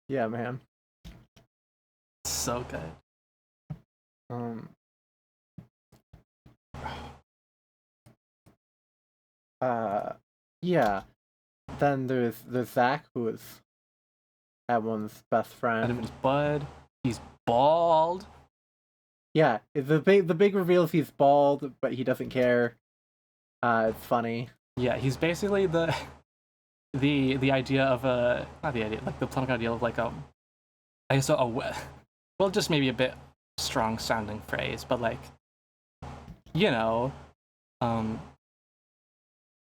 Yeah, man. So good. Yeah. Then there's Zack, who is Edwin's best friend. Edwin's bud. He's bald. Yeah, the big reveal is he's bald, but he doesn't care. It's funny. Yeah, he's basically the idea of not the idea, like the platonic ideal of like I guess well, just maybe a bit strong sounding phrase, but like you know, um,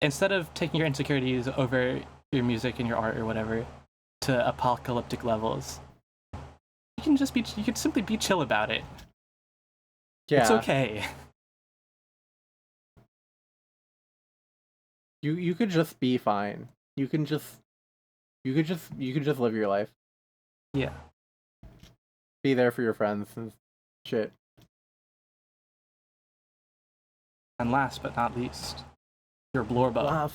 instead of taking your insecurities over your music and your art or whatever to apocalyptic levels, you can simply be chill about it. Yeah. It's okay. You could just be fine. You could just live your life. Yeah. Be there for your friends and shit. And last but not least, your Blorbo.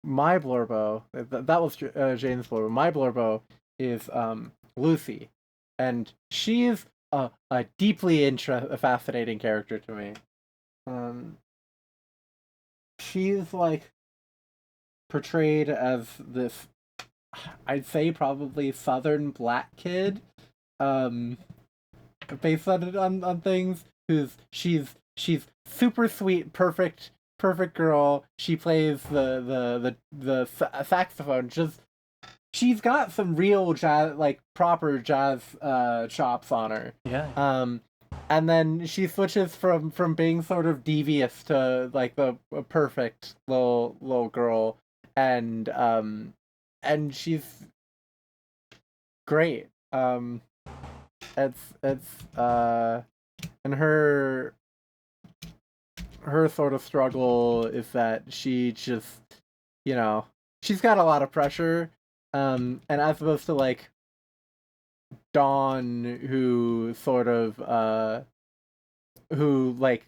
My Blorbo. That was Jane's Blorbo. My Blorbo is Lucy, and she's a deeply fascinating character to me. She's like portrayed as this, I'd say probably Southern black kid, based on things. She's super sweet, perfect girl. She plays the saxophone. She's got some real jazz, like proper jazz chops on her. Yeah. And then she switches from being sort of devious to like a perfect little girl, and she's great. And her sort of struggle is that she just, she's got a lot of pressure, and as opposed to like Dawn, who sort of who like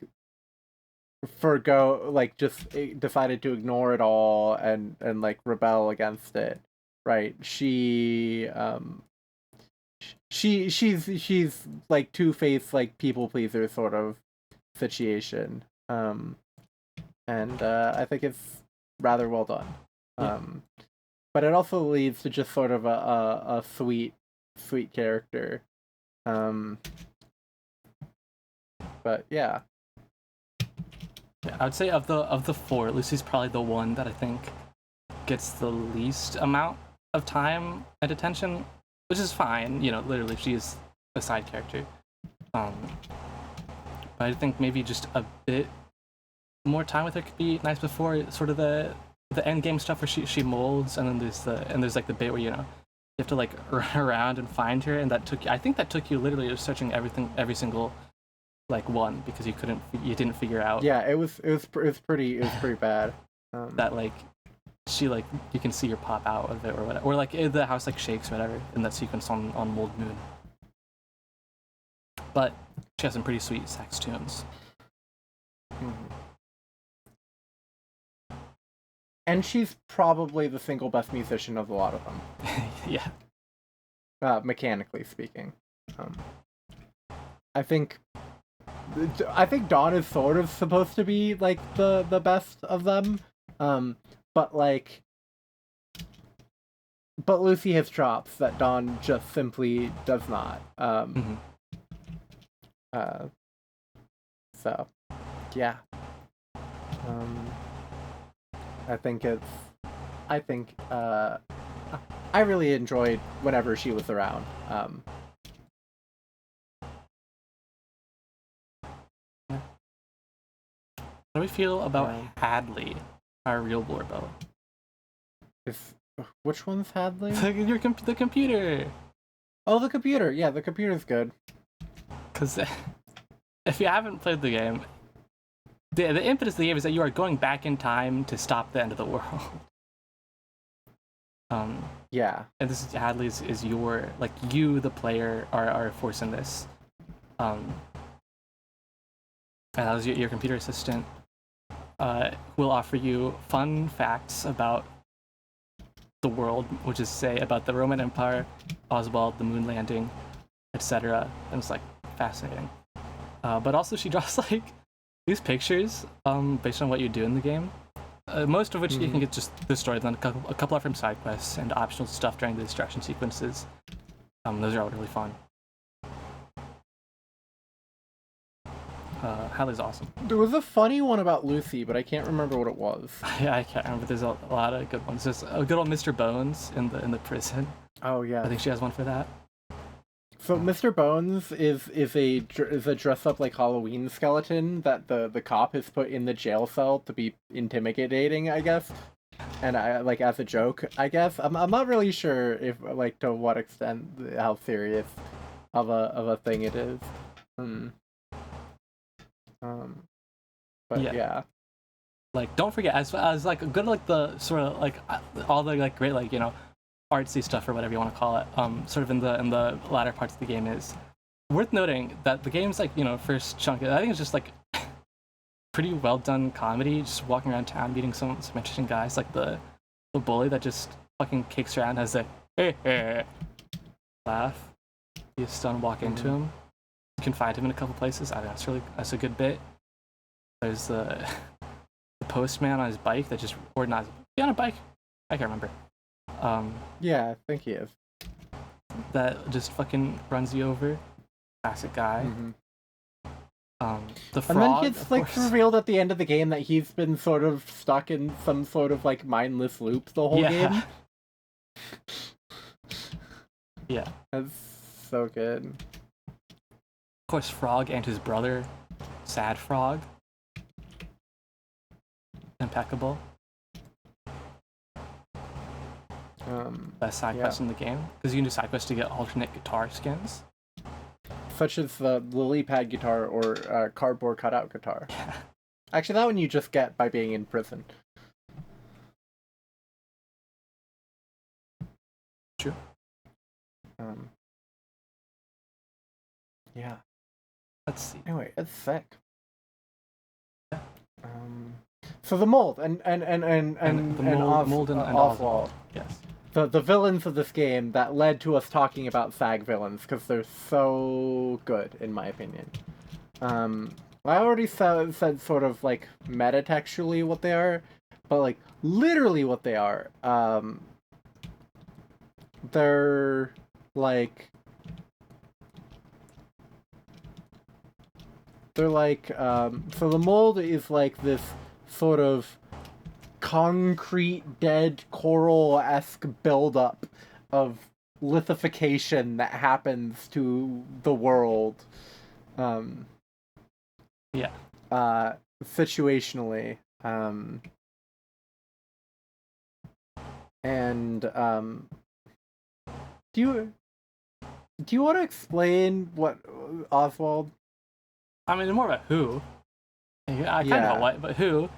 just decided to ignore it all and like rebel against it, right? She's like two-faced, like people pleaser sort of situation, and I think it's rather well done. Yeah. But it also leads to just sort of a sweet character. But yeah. Yeah, I would say of the four, Lucy's probably the one that I think gets the least amount of time and attention, which is fine. Literally she is a side character. But I think maybe just a bit more time with her could be nice before sort of the end game stuff where she molds, and then there's like the bit where you have to like run around and find her, and I think that took you literally searching every single like one, because you didn't figure out. Yeah, it was pretty bad. That like she like you can see her pop out of it or whatever, or like the house like shakes or whatever in that sequence on Mold Moon. But she has some pretty sweet sax tunes. And she's probably the single best musician of a lot of them. Yeah. Mechanically speaking. I think Dawn is sort of supposed to be like the best of them. But Lucy has chops that Dawn just simply does not. So yeah. I really enjoyed whenever she was around. How do we feel about Hadley, our real Blorbo? Which one's Hadley? The computer. Oh, the computer. Yeah, the computer's good. Because if you haven't played the game, the impetus of the game is that you are going back in time to stop the end of the world. Yeah. And this is Hadley's is your, like, you the player are forcing this. And that was your computer assistant. Will offer you fun facts about the world, which is say about the Roman Empire, Oswald, the moon landing, etc. And it's like fascinating. But also she draws like these pictures based on what you do in the game. Most of which you can get just the story, then a couple are from side quests and optional stuff during the distraction sequences. Those are all really fun. Hadley's awesome. There was a funny one about Lucy, but I can't remember what it was. Yeah, I can't remember. There's a lot of good ones. There's a good old Mr. Bones in the prison. Oh yeah. I think she has one for that. So Mr. Bones is a dress up like Halloween skeleton that the cop has put in the jail cell to be intimidating, I guess. And I like as a joke, I guess. I'm not really sure if like to what extent how serious of a thing it is. But yeah. Like, don't forget, as like good like the sort of like all the like great like artsy stuff or whatever you want to call it, sort of in the latter parts of the game is worth noting that the game's like first chunk. I think it's just like pretty well done comedy, just walking around town meeting some interesting guys, like the bully that just fucking kicks around, has a laugh. You stun walk into him. You can find him in a couple places. I think that's a good bit. There's the postman on his bike that just, or not, he on a bike? I can't remember. Yeah, I think he is. That just fucking runs you over. Classic guy. The frog, and then it's like revealed at the end of the game that he's been sort of stuck in some sort of like mindless loop the whole game. Yeah. That's so good. Of course, Frog and his brother, Sad Frog. Impeccable. Best side quest in the game, because you can do side quests to get alternate guitar skins, such as the lily pad guitar or cardboard cutout guitar. Yeah. Actually, that one you just get by being in prison. True. Yeah. Let's see. Anyway, it's sick. Yeah. So the mold and mold and Oswald. Yes. The villains of this game that led to us talking about SAG villains because they're so good in my opinion. I already said sort of like metatextually what they are, but like literally what they are. They're like so the mold is like this sort of concrete dead coral-esque buildup of lithification that happens to the world situationally and do you want to explain what Oswald? I mean, more about who. I kind of know what, but who.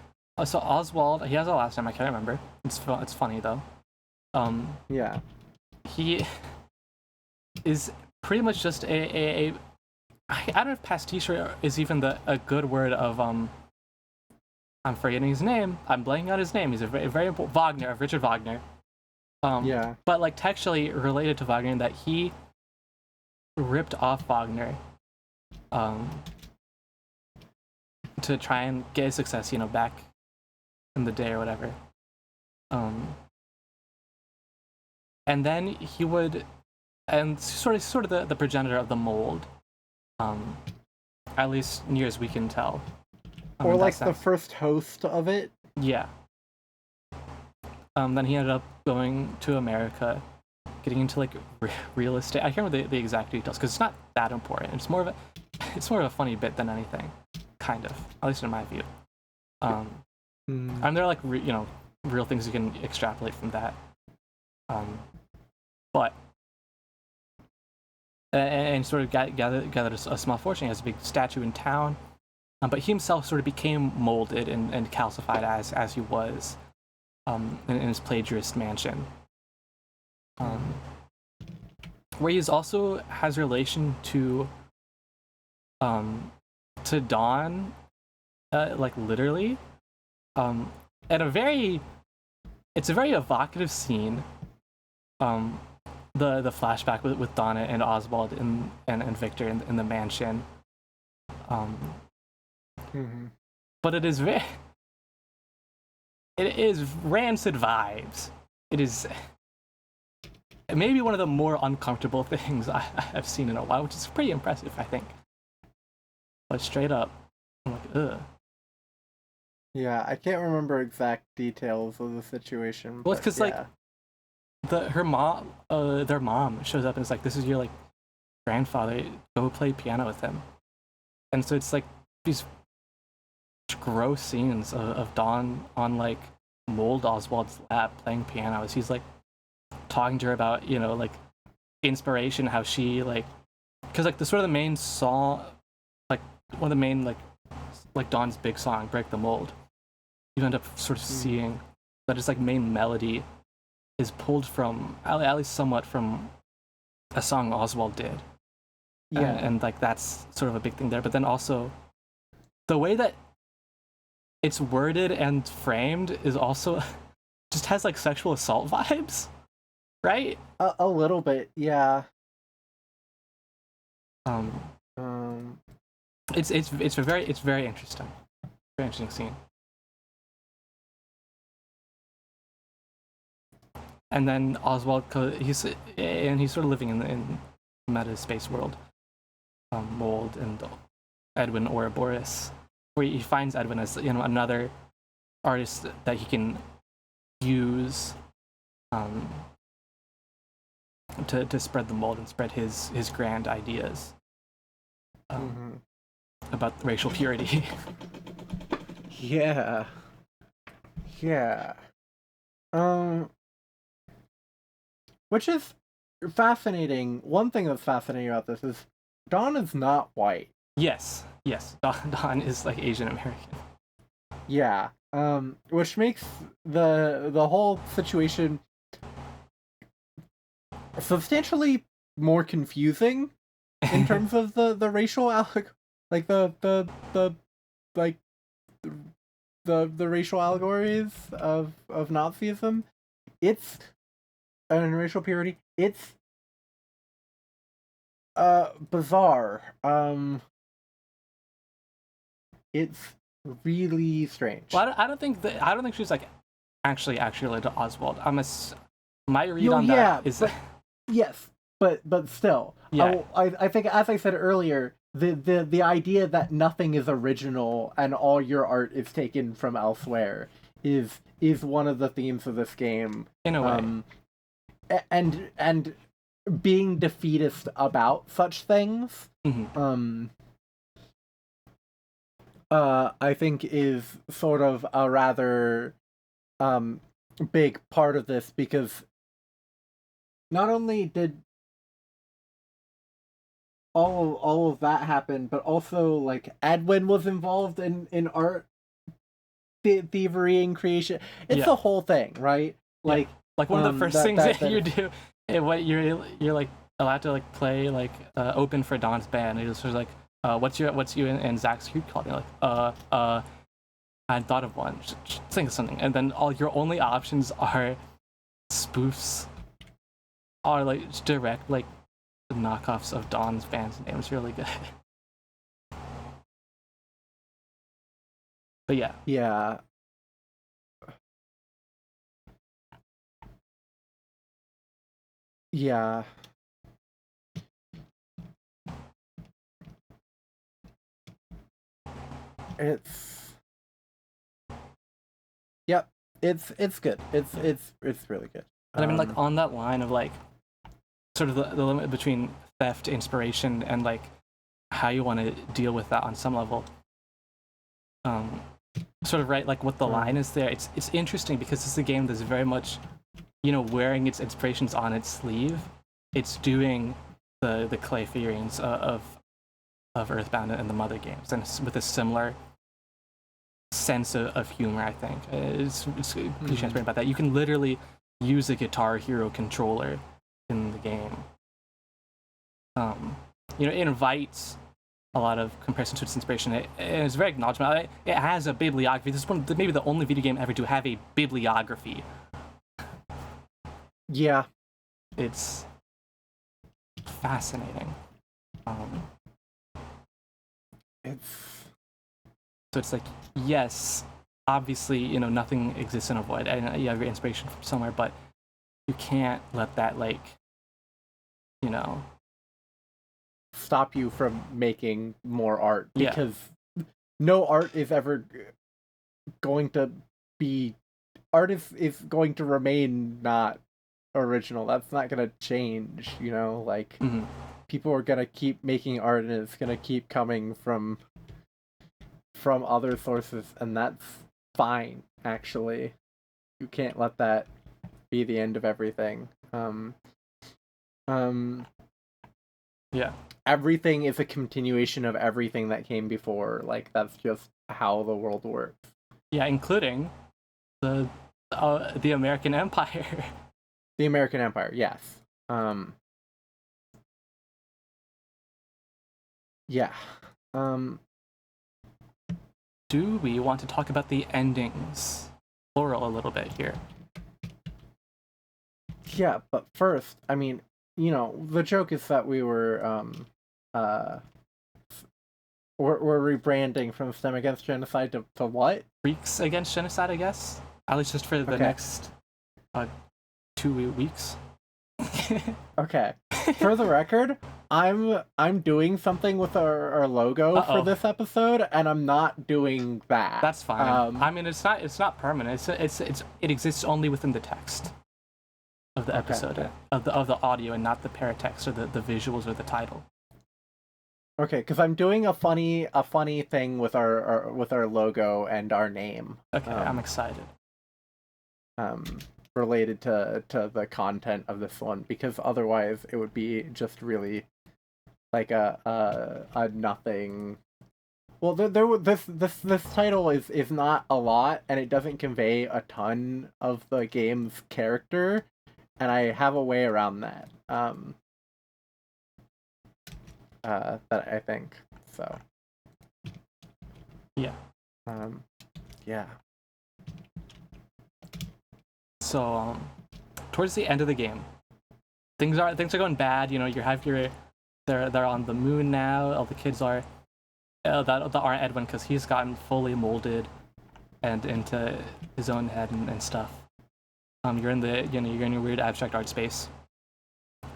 So Oswald, he has a last name I can't remember. It's funny though. He is pretty much just I don't know if pastiche is even a good word of I'm forgetting his name. I'm blanking on his name. He's a very important Wagner, of Richard Wagner. But like textually related to Wagner in that he ripped off Wagner to try and get his success, back in the day or whatever. And then he would, and sort of the progenitor of the mold, at least near as we can tell. Or like the first host of it? Yeah. Then he ended up going to America, getting into like real estate. I can't remember the exact details because it's not that important. It's more of a funny bit than anything, kind of, at least in my view. And there are like real things you can extrapolate from that. But and sort of gathered a small fortune. He has a big statue in town, but he himself sort of became molded and calcified as he was in his plagiarist mansion, where he also has relation to Dawn, like literally, at it's a very evocative scene. The flashback with Donna and Oswald and Victor in the mansion. But it is rancid vibes. It is maybe one of the more uncomfortable things I've seen in a while, which is pretty impressive, I think. But straight up, I'm like, ugh. Yeah, I can't remember exact details of the situation. Well, it's because like their mom shows up and is like, "This is your like grandfather go play piano with him. And so it's like these gross scenes of Dawn on like Mold Oswald's lap playing piano as he's like talking to her about, you know, like inspiration, how she like, because like the sort of the main song, like one of the main like Dawn's big song, Break the Mold, you end up sort of seeing that its like main melody is pulled from, at least somewhat, from a song Oswald did. Yeah. And like that's sort of a big thing there. But then also the way that it's worded and framed is also just has like sexual assault vibes, right? A little bit, yeah. It's very interesting. Very interesting scene. And then Oswald, he's sort of living in meta space world. Mold and Edwin Ouroboros, where he finds Edwin as, you know, another artist that he can use to spread the mold and spread his grand ideas about racial purity. Yeah. Which is fascinating. One thing that's fascinating about this is Dawn is not white. Yes. Dawn is like Asian American. Yeah. Which makes the whole situation substantially more confusing in terms of the racial like the racial allegories of Nazism. It's and racial purity. It's bizarre. It's really strange. Well, I don't think she's like actually related to Oswald. My read on that is but, yes, but still, yeah. I think, as I said earlier, the idea that nothing is original and all your art is taken from elsewhere is one of the themes of this game. In a way. And being defeatist about such things, I think is sort of a rather big part of this, because not only did all of that happen, but also like Edwin was involved in art thievery and creation. It's the whole thing, right? Like one of the first things that you do, what you're like allowed to like play like open for Don's band. And it's sort of like, what's you and Zach's cute called me, like I hadn't thought of one. Just think of something, and then all your only options are spoofs, or like direct like knockoffs of Don's band's name. It's really good. But yeah. It's good. It's really good. But I mean, like, on that line of like sort of the limit between theft, inspiration, and like how you want to deal with that on some level, sort of, right, like what the line is there. It's interesting because it's a game that's very much, you know, wearing its inspirations on its sleeve. It's doing the clay figurines of Earthbound and the Mother games, and with a similar sense of humor. I think it's pretty transparent about that. You can literally use a Guitar Hero controller in the game. You know, it invites a lot of comparison to its inspiration. And it's very acknowledgement. It has a bibliography. This is maybe the only video game ever to have a bibliography. Yeah, it's fascinating. So it's like, yes, obviously, you know, nothing exists in a void, and you have your inspiration from somewhere, but you can't let that, like, you know, stop you from making more art, because no art is ever going to be, art is going to remain not original. That's not gonna change, you know, like Mhm. people are gonna keep making art and it's gonna keep coming from other sources, and that's fine, actually. You can't let that be the end of everything. Yeah. Everything is a continuation of everything that came before. Like, that's just how the world works. Yeah, including the American Empire. The American Empire, yes. Yeah. Do we want to talk about the endings, plural, a little bit here? Yeah, but first, I mean, you know, the joke is that we're rebranding from STEM Against Genocide to what? Freaks Against Genocide, I guess. At least just for the next 2 weeks. Okay. For the record, I'm doing something with our logo for this episode, and I'm not doing that. That's fine. I mean, it's not permanent. It exists only within the text of the episode, of the audio, and not the paratext or the visuals or the title. Okay, because I'm doing a funny thing with our logo and our name. Okay, I'm excited. Related to the content of this one, because otherwise it would be just really like a nothing. Well, this title is not a lot, and it doesn't convey a ton of the game's character, and I have a way around that. That I think so. Yeah. Yeah. So, towards the end of the game, things are going bad. You know, they're on the moon now. All the kids are that aren't Edwin, because he's gotten fully molded and into his own head and stuff. You're in your weird abstract art space.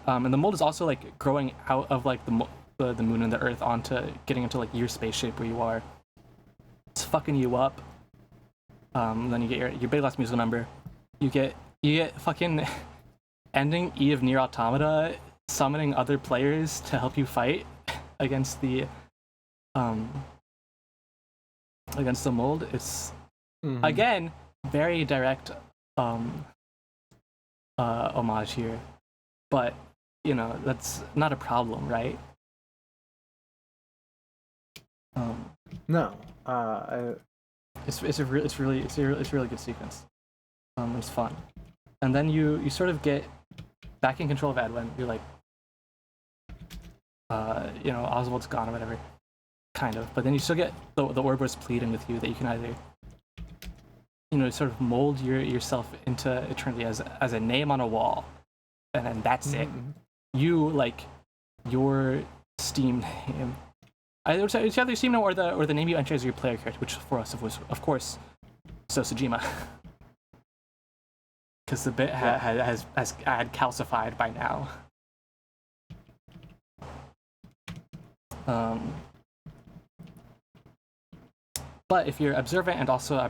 And the mold is also like growing out of like the moon and the earth onto getting into like your space shape where you are. It's fucking you up. Then you get your big last musical number. You get fucking ending E of Nier Automata, summoning other players to help you fight against the mold. It's again very direct homage here, but you know that's not a problem, right? No. It's a really good sequence. It's fun, and then you sort of get back in control of Edwin. You're like, you know, Oswald's gone or whatever, kind of. But then you still get the Ouroboros pleading with you that you can either, you know, sort of mold yourself into eternity as a name on a wall, and then that's it. You like your Steam name. It's either your Steam name or the name you enter as your player character, which for us was of course Sosajima. Because the bit has calcified by now. But if you're observant, and also I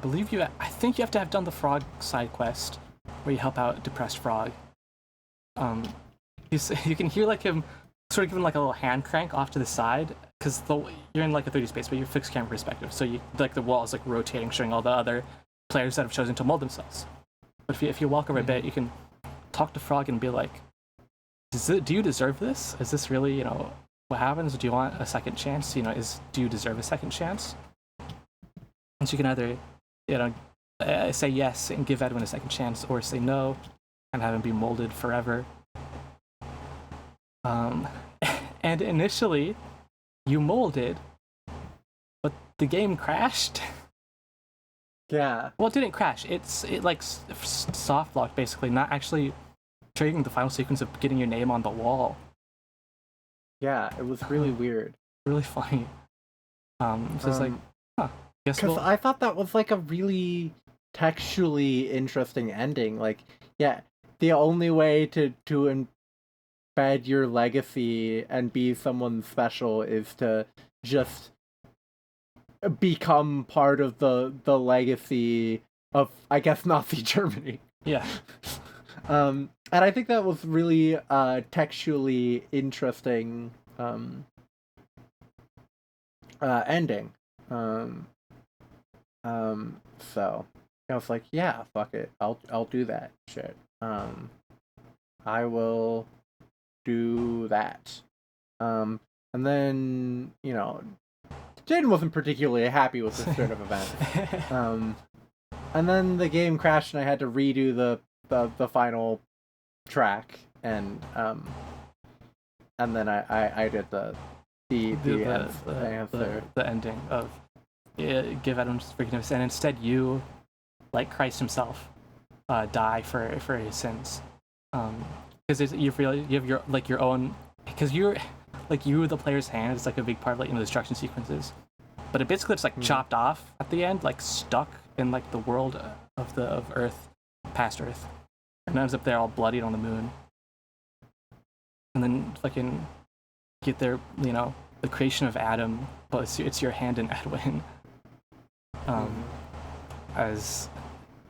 think you have to have done the frog side quest where you help out depressed frog. You can hear like him sort of giving like a little hand crank off to the side, because you're in like a 3D space, but you're fixed camera perspective, so you like the wall is like rotating, showing all the other players that have chosen to mold themselves. But if you walk over a bit, you can talk to Frog and be like, do you deserve this? Is this really, you know, what happens? Do you want a second chance? You know, do you deserve a second chance? And so you can either, you know, say yes and give Edwin a second chance, or say no and have him be molded forever. And initially, you molded, but the game crashed. Yeah. Well, it didn't crash. It like soft locked, basically, not actually triggering the final sequence of getting your name on the wall. Yeah, it was really weird. Really funny. So it's like, because I thought that was like a really textually interesting ending. Like, yeah, the only way to embed your legacy and be someone special is to just become part of the legacy of, I guess, Nazi Germany. Yeah. And I think that was really textually interesting ending. So I was like, yeah, fuck it, I'll do that shit. I will do that. And then Jaden wasn't particularly happy with this turn of events. And then the game crashed, and I had to redo the final track, and then I did the ending of give Adam forgiveness, and instead you, like Christ himself, die for his sins, because you have your own, because you're the player's hand is like a big part of the destruction sequences, but it basically just chopped off at the end, stuck in the world of Earth, past Earth, and ends up there all bloodied on the moon, and then fucking get there, the creation of Adam, but it's your hand in Edwin, as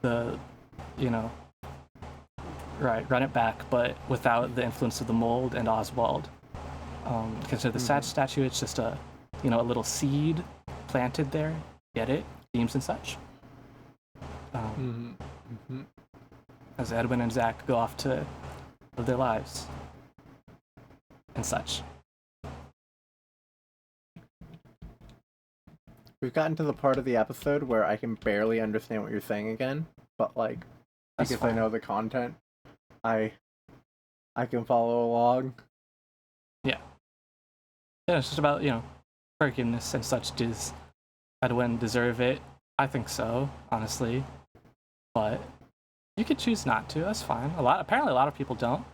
the, run it back, but without the influence of the mold and Oswald. Because of the statue, it's just a little seed planted there. Get it? Themes and such. As Edwin and Zach go off to live their lives and such. We've gotten to the part of the episode where I can barely understand what you're saying again, but because I know the content, I can follow along. Yeah, it's just about forgiveness and such. Does Edwin deserve it? I think so, honestly, but you could choose not to. That's fine. Apparently a lot of people don't.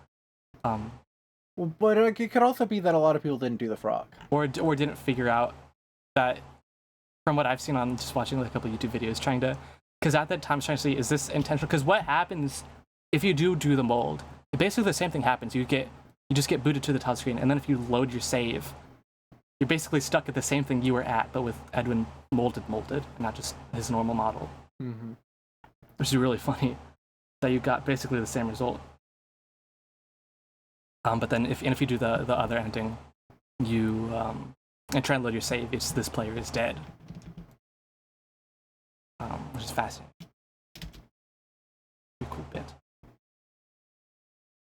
But it could also be that a lot of people didn't do the frog, or didn't figure out that. From what I've seen on just watching a couple YouTube videos, because at that time I was trying to see, is this intentional? Because what happens if you do the mold? Basically the same thing happens. You just get booted to the top screen, and then if you load your save, you're basically stuck at the same thing you were at, but with Edwin molded, and not just his normal model. Which is really funny that you got basically the same result. But then if you do the other ending, you and try and load your save, it's this player is dead. Which is fascinating. Pretty cool bit.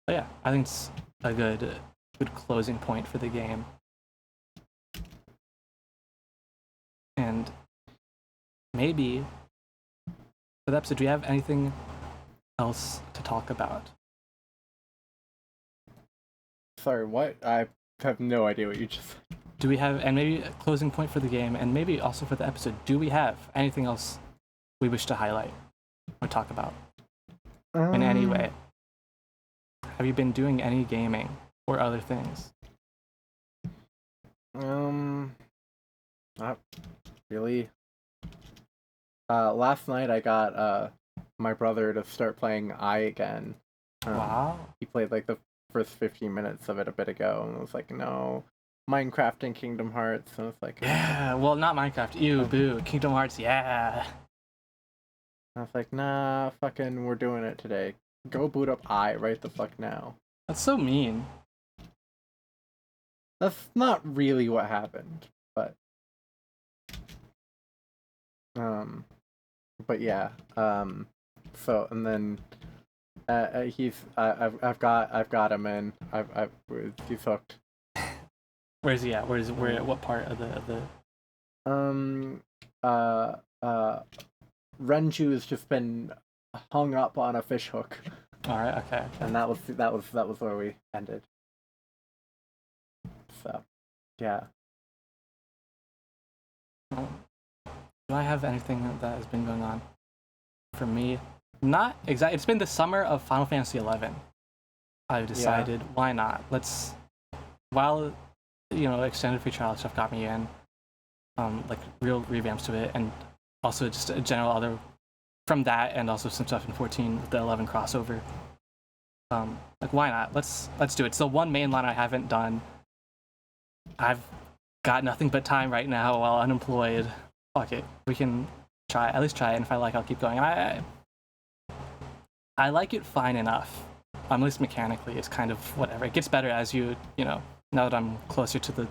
But yeah, I think it's a good closing point for the game. And maybe for the episode, do we have anything else to talk about? Sorry, what? I have no idea what you just said. Do we have, and maybe a closing point for the game, and maybe also for the episode, do we have anything else we wish to highlight or talk about in any way? Have you been doing any gaming or other things? Not really. Last night I got my brother to start playing YIIK again. Wow. He played the first 15 minutes of it a bit ago, and was like, no, Minecraft and Kingdom Hearts, and I was like, yeah, well, not Minecraft, ew, boo, Kingdom Hearts, yeah. I was like, nah, fucking, we're doing it today. Go boot up right the fuck now. That's so mean. That's not really what happened, but yeah, so, and then I've got him in. He's hooked. Where is he at? What part of the Renju has just been hung up on a fish hook. All right, okay. And that was where we ended. So, yeah. Do I have anything that has been going on? For me, not exactly. It's been the summer of Final Fantasy XI. I've decided, why not? While extended free trial stuff got me in, real revamps to it, and also just a general other from that, and also some stuff in 14 with the 11 crossover. Why not? Let's do it. It's the one main line I haven't done. I've got nothing but time right now while unemployed. Fuck it, we can at least try it, and if I like, I'll keep going. And I like it fine enough. At least mechanically, it's kind of whatever. It gets better as you know, now that I'm closer to the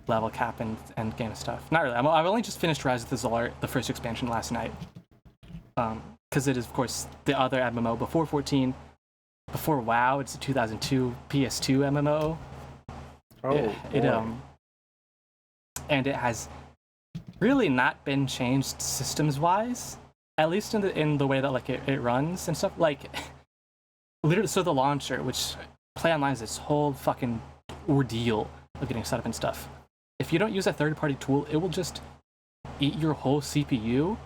level cap and end game stuff. Not really. I've only just finished Rise of the Czar, the first expansion, last night. Because it is, of course, the other MMO before 14. Before WoW, it's a 2002 PS2 MMO. And it has really not been changed systems-wise, at least in the way that like it runs and stuff. Like, literally, so the launcher, which Play Online is this whole fucking ordeal of getting set up and stuff. If you don't use a third-party tool, it will just eat your whole CPU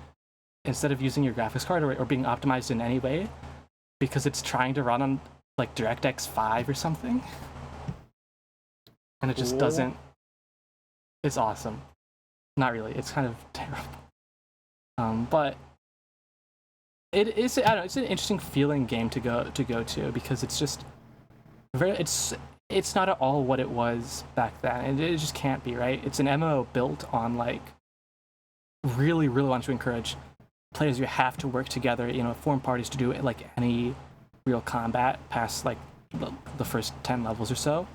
instead of using your graphics card or being optimized in any way, because it's trying to run on like DirectX 5 or something. And it just doesn't. It's awesome. Not really. It's kind of terrible. But it is. I don't know. It's an interesting feeling game to go to because it's just very. It's not at all what it was back then, and it just can't be, right? It's an MMO built on like really want to encourage players. You have to work together, form parties to do it, like any real combat past like the first 10 levels or so.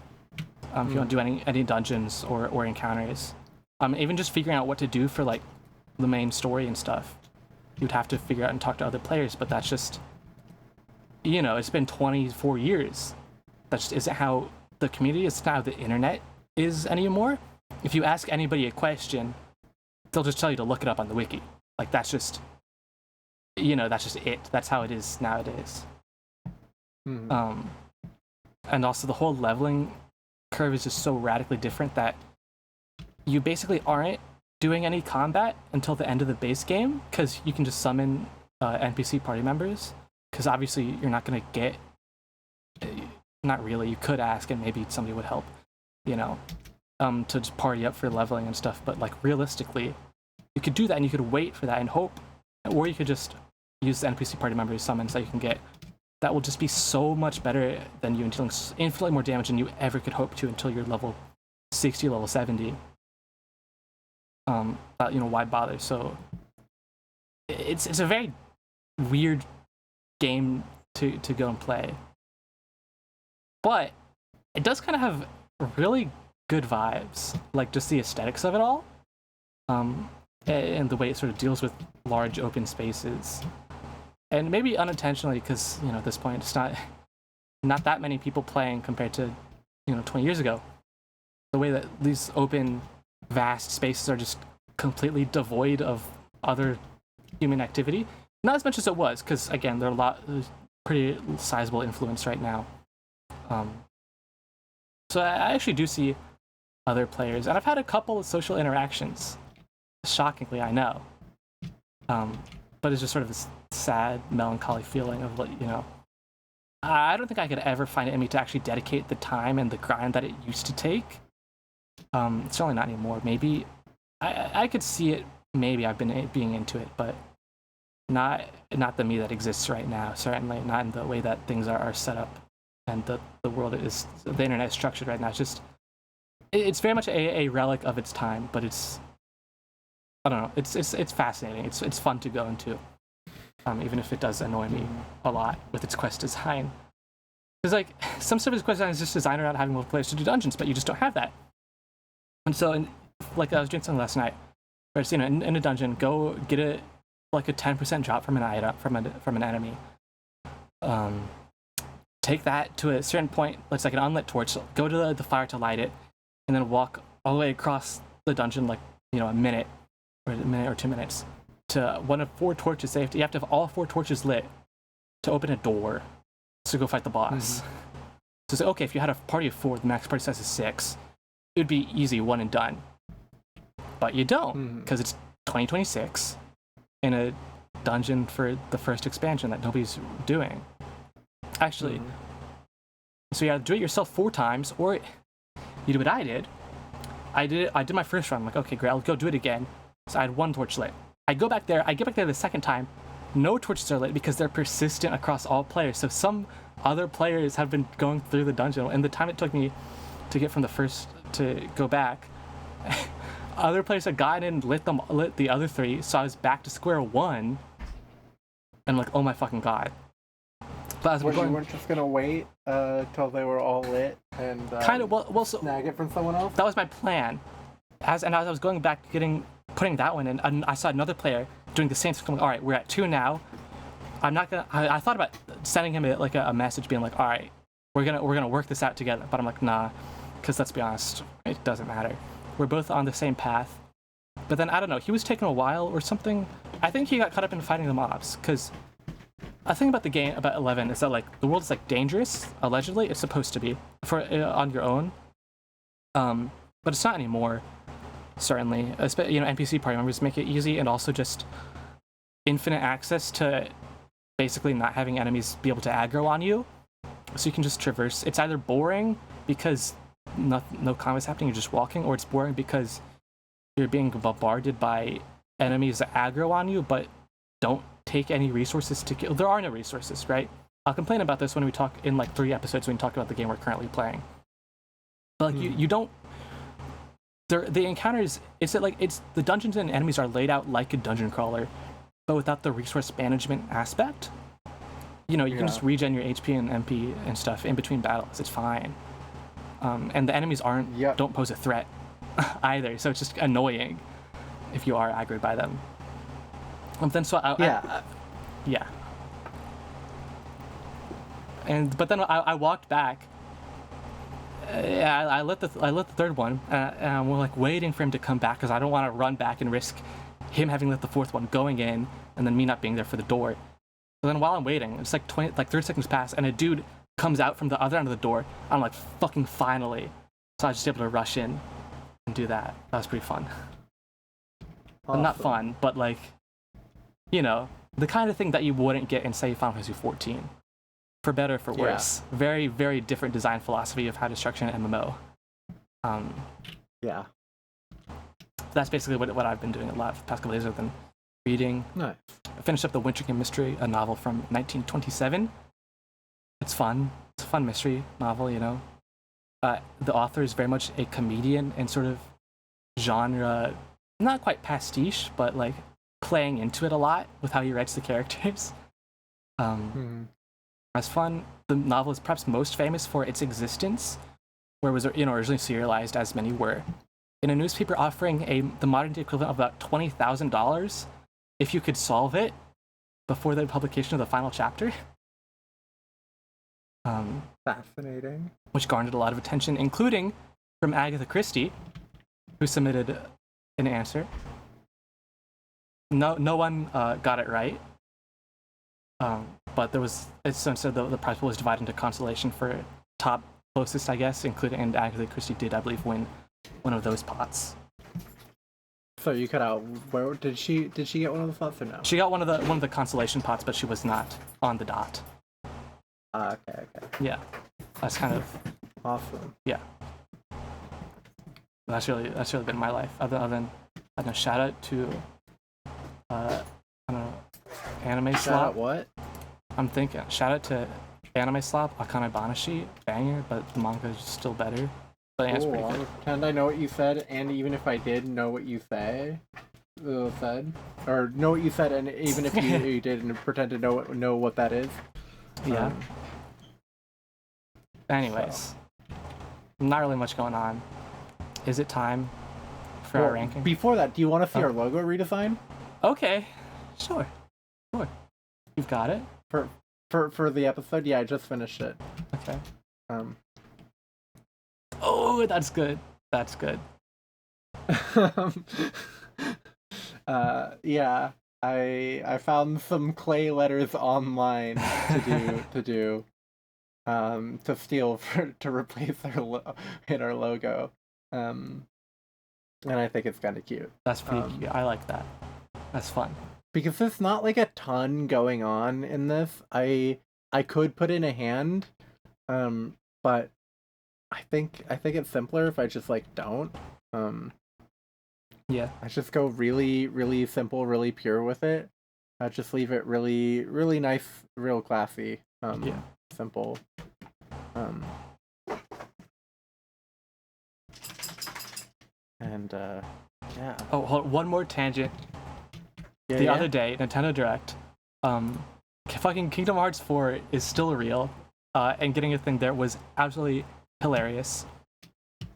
If you don't do any dungeons or encounters, even just figuring out what to do for like the main story and stuff, you'd have to figure out and talk to other players. But that's just, it's been 24 years. That just isn't how the community is, not how the internet is anymore. If you ask anybody a question, they'll just tell you to look it up on the wiki. Like that's just, that's just it. That's how it is nowadays. And also the whole leveling curve is just so radically different that you basically aren't doing any combat until the end of the base game, because you can just summon NPC party members, because obviously you're not going to get, not really, you could ask and maybe somebody would help, to just party up for leveling and stuff, but like realistically you could do that and you could wait for that and hope, or you could just use the NPC party members summons that you can get. That will just be so much better than you dealing infinitely more damage than you ever could hope to until you're level 60, level 70. Why bother? So it's a very weird game to go and play. But it does kind of have really good vibes, like just the aesthetics of it all, and the way it sort of deals with large open spaces. And maybe unintentionally, because at this point it's not that many people playing compared to 20 years ago. The way that these open, vast spaces are just completely devoid of other human activity. Not as much as it was, because again, there's pretty sizable influence right now. So I actually do see other players, and I've had a couple of social interactions. Shockingly, I know. But it's just sort of this sad, melancholy feeling of, I don't think I could ever find it in me to actually dedicate the time and the grind that it used to take. Certainly not anymore. Maybe I could see it. Maybe I've been being into it, but not the me that exists right now. Certainly not in the way that things are set up and the world is, the internet is structured right now. It's very much a relic of its time, but it's, I don't know. It's fascinating. It's fun to go into, even if it does annoy me a lot with its quest design. Because like some stuff of its quest design is just designed around having multiple players to do dungeons, but you just don't have that. And so, like I was doing something last night, where it's, in a dungeon, go get a 10% drop from an item from an enemy. Take that to a certain point. It's like an unlit torch. Go to the fire to light it, and then walk all the way across the dungeon, a minute or 2 minutes, to one of 4 torches. You have to have all 4 torches lit to open a door to go fight the boss. So it's like, okay, if you had a party of 4, the max party size is 6, it would be easy, one and done. But you don't, because it's 2026 in a dungeon for the first expansion that nobody's doing. Actually, so you have to do it yourself 4 times, or you do what I did. I did my first run. I'm like, okay, great, I'll go do it again. So I had 1 torch lit. I get back there the second time. No torches are lit because they're persistent across all players. So some other players have been going through the dungeon, and the time it took me to get from the first to go back, other players had gotten in, lit the other 3. So I was back to square one, and I'm like, oh my fucking god. But as we're going, you weren't just gonna wait till they were all lit and kind of well, so snag it from someone else. that was my plan. As I was going back, putting that one in, and I saw another player doing the same thing. All right, we're at 2 now. I'm not gonna. I thought about sending him a message, being like, all right, we're gonna work this out together. But I'm like, nah, because let's be honest, it doesn't matter. We're both on the same path. But then I don't know. He was taking a while or something. I think he got caught up in fighting the mobs. Because I think about the game about 11 is that like the world is like dangerous. Allegedly, it's supposed to be for on your own. But it's not anymore. Certainly, NPC party members make it easy, and also just infinite access to basically not having enemies be able to aggro on you, so you can just traverse. It's either boring because no combat's happening, you're just walking, or it's boring because you're being bombarded by enemies that aggro on you but don't take any resources to kill. There are no resources, right? I'll complain about this when we talk in like 3 episodes when we talk about the game we're currently playing. But like you don't. The encounters, it's the dungeons and enemies are laid out like a dungeon crawler, but without the resource management aspect. You can just regen your HP and MP and stuff in between battles. It's fine. And the enemies don't pose a threat either, so it's just annoying if you are aggroed by them. But then I walked back. I lit the 3rd one, and we're like waiting for him to come back because I don't want to run back and risk him having lit the 4th one going in and then me not being there for the door. So then while I'm waiting, it's like 30 seconds pass, and a dude comes out from the other end of the door. I'm like, fucking finally! So I was just able to rush in and do that. That was pretty fun. Awesome. Not fun, but like, the kind of thing that you wouldn't get in, say, Final Fantasy 14. For better or for worse. Yeah. Very, very different design philosophy of how to structure an MMO. Yeah. That's basically what I've been doing a lot for the past couple days. I've been reading. Nice. I finished up The Winter Game Mystery, a novel from 1927. It's fun. It's a fun mystery novel, The author is very much a comedian and sort of genre, not quite pastiche, but like playing into it a lot with how he writes the characters. It's fun. The novel is perhaps most famous for its existence, where it was originally serialized, as many were, in a newspaper offering the modern day equivalent of about $20,000 if you could solve it before the publication of the final chapter. Fascinating. Which garnered a lot of attention, including from Agatha Christie, who submitted an answer. No one got it right. But the prize pool was divided into consolation for top closest, I guess, and Agatha Christie did, I believe, win one of those pots. So you cut out. Where did she get one of the pots or no? She got one of the consolation pots, but she was not on the dot. Okay. Yeah, that's kind of awesome. Yeah, that's really been my life. Other than, I don't know, shout out to I don't know, Anime Slop. Shout out what? I'm thinking. Shout out to Anime Slop, Akane Banashi, banger, but the manga is still better. But yeah, it's pretty good. Pretend I know what you said, and even if I did know what you said, or know what you said, and even if you didn't pretend to know what that is. Yeah. Anyways, not really much going on. Is it time for our ranking? Before that, do you want to see our logo redesign? Okay, sure. You've got it. For the episode, yeah, I just finished it. Okay. Oh, that's good. Yeah, I found some clay letters online to do to steal to replace our logo, and I think it's kind of cute. That's pretty cute. I like that. That's fun. Because there's not like a ton going on in this. I could put in a hand, but I think it's simpler if I just like don't. Yeah. I just go really, really simple, really pure with it. I just leave it really, really nice, real classy. Yeah. Simple. And yeah. Oh, hold on, one more tangent. The other day, Nintendo Direct, fucking Kingdom Hearts 4 is still real, and getting a thing there was absolutely hilarious.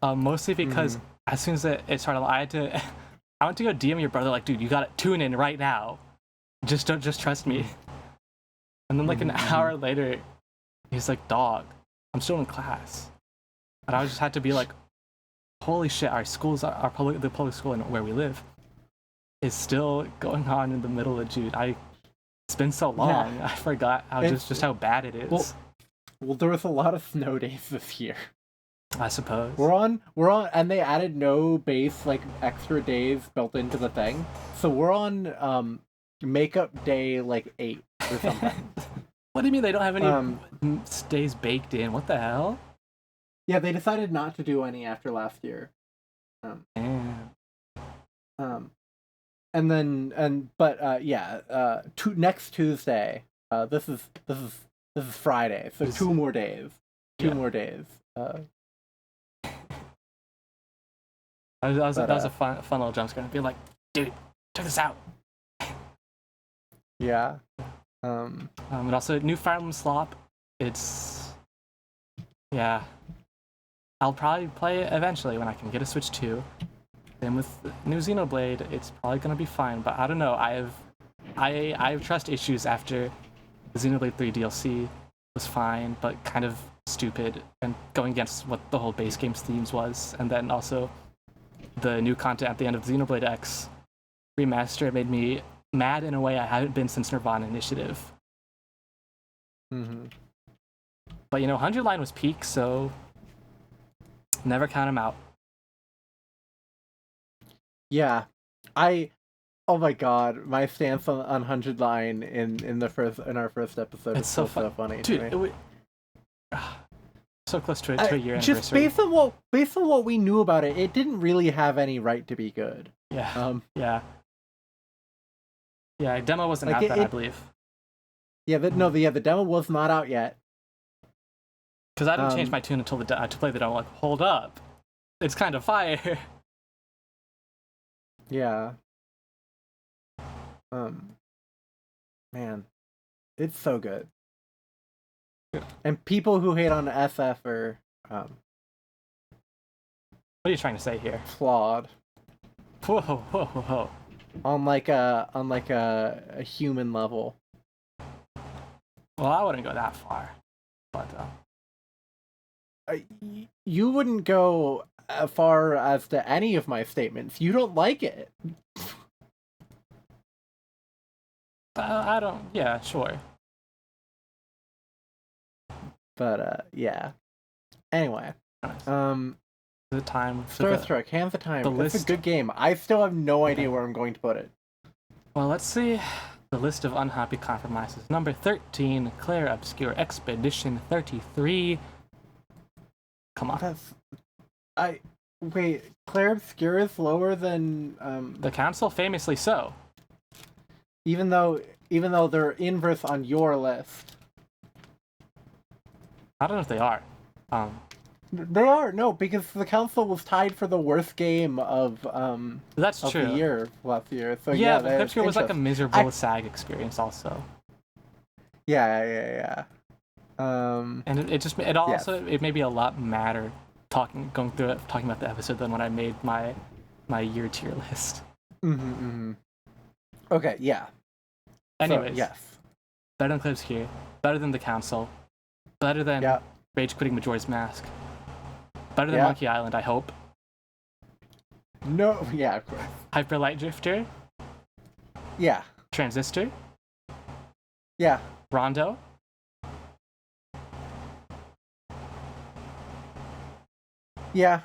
Mostly because as soon as it started, I went to go DM your brother like, dude, you gotta tune in right now. Just trust me. And then like an hour later, he's like, dog, I'm still in class. And I just had to be like, holy shit, our schools, the public school where we live is still going on in the middle of June. It's been so long, yeah. I forgot just how bad it is. Well, there was a lot of snow days this year. I suppose. We're on, and they added no base, like, extra days built into the thing. So we're on, makeup day, like, 8 or something. What do you mean they don't have any days baked in? What the hell? Yeah, they decided not to do any after last year. Next Tuesday, this is Friday, so 2 more days. 2 more days. That was a fun little jump scare. Be like, dude, check this out. Yeah. And also new Fire Emblem Slop. Yeah. I'll probably play it eventually when I can get a Switch 2. Same with new Xenoblade. It's probably gonna be fine, but I don't know. I have trust issues after the Xenoblade 3 DLC was fine, but kind of stupid and going against what the whole base game's themes was, and then also the new content at the end of Xenoblade X remaster made me mad in a way I haven't been since Nirvana Initiative. But 100 line was peak, so never count them out. Yeah, oh my god, my stance on 100 line in our first episode is so funny, dude. So close to a year anniversary. Just based on what we knew about it, it didn't really have any right to be good. Yeah. Yeah, demo wasn't out then, I believe. Yeah, the demo was not out yet. Because I didn't change my tune until to play the demo. Like, hold up, it's kind of fire. Yeah. Man, it's so good. And people who hate on SF are what are you trying to say here? Flawed. Whoa. On like a human level. Well, I wouldn't go that far, but you wouldn't go as far as to any of my statements. You don't like it. I don't. Yeah, sure. But yeah. Anyway, the time. Starstruck, hands the time. It's a good game. I still have no idea where I'm going to put it. Well, let's see. The list of unhappy compromises. Number 13, Claire Obscure Expedition 33. Come on. Wait, Claire Obscure is lower than the council, famously so. Even though they're inverse on your list. I don't know if they are. They are, no, because the council was tied for the worst game of that's of true. The year last year. So yeah, but Obscure was like a miserable SAG experience also. Yeah. And it made me a lot madder talking about the episode than when I made my year tier list. Okay, yeah. Anyways, so, yes. Better than Clips here. Better than the council. Better than Rage Quitting Majora's Mask. Better than Monkey Island, I hope. No, yeah, of course. Hyper Light Drifter. Yeah. Transistor. Yeah. Rondo. Yeah.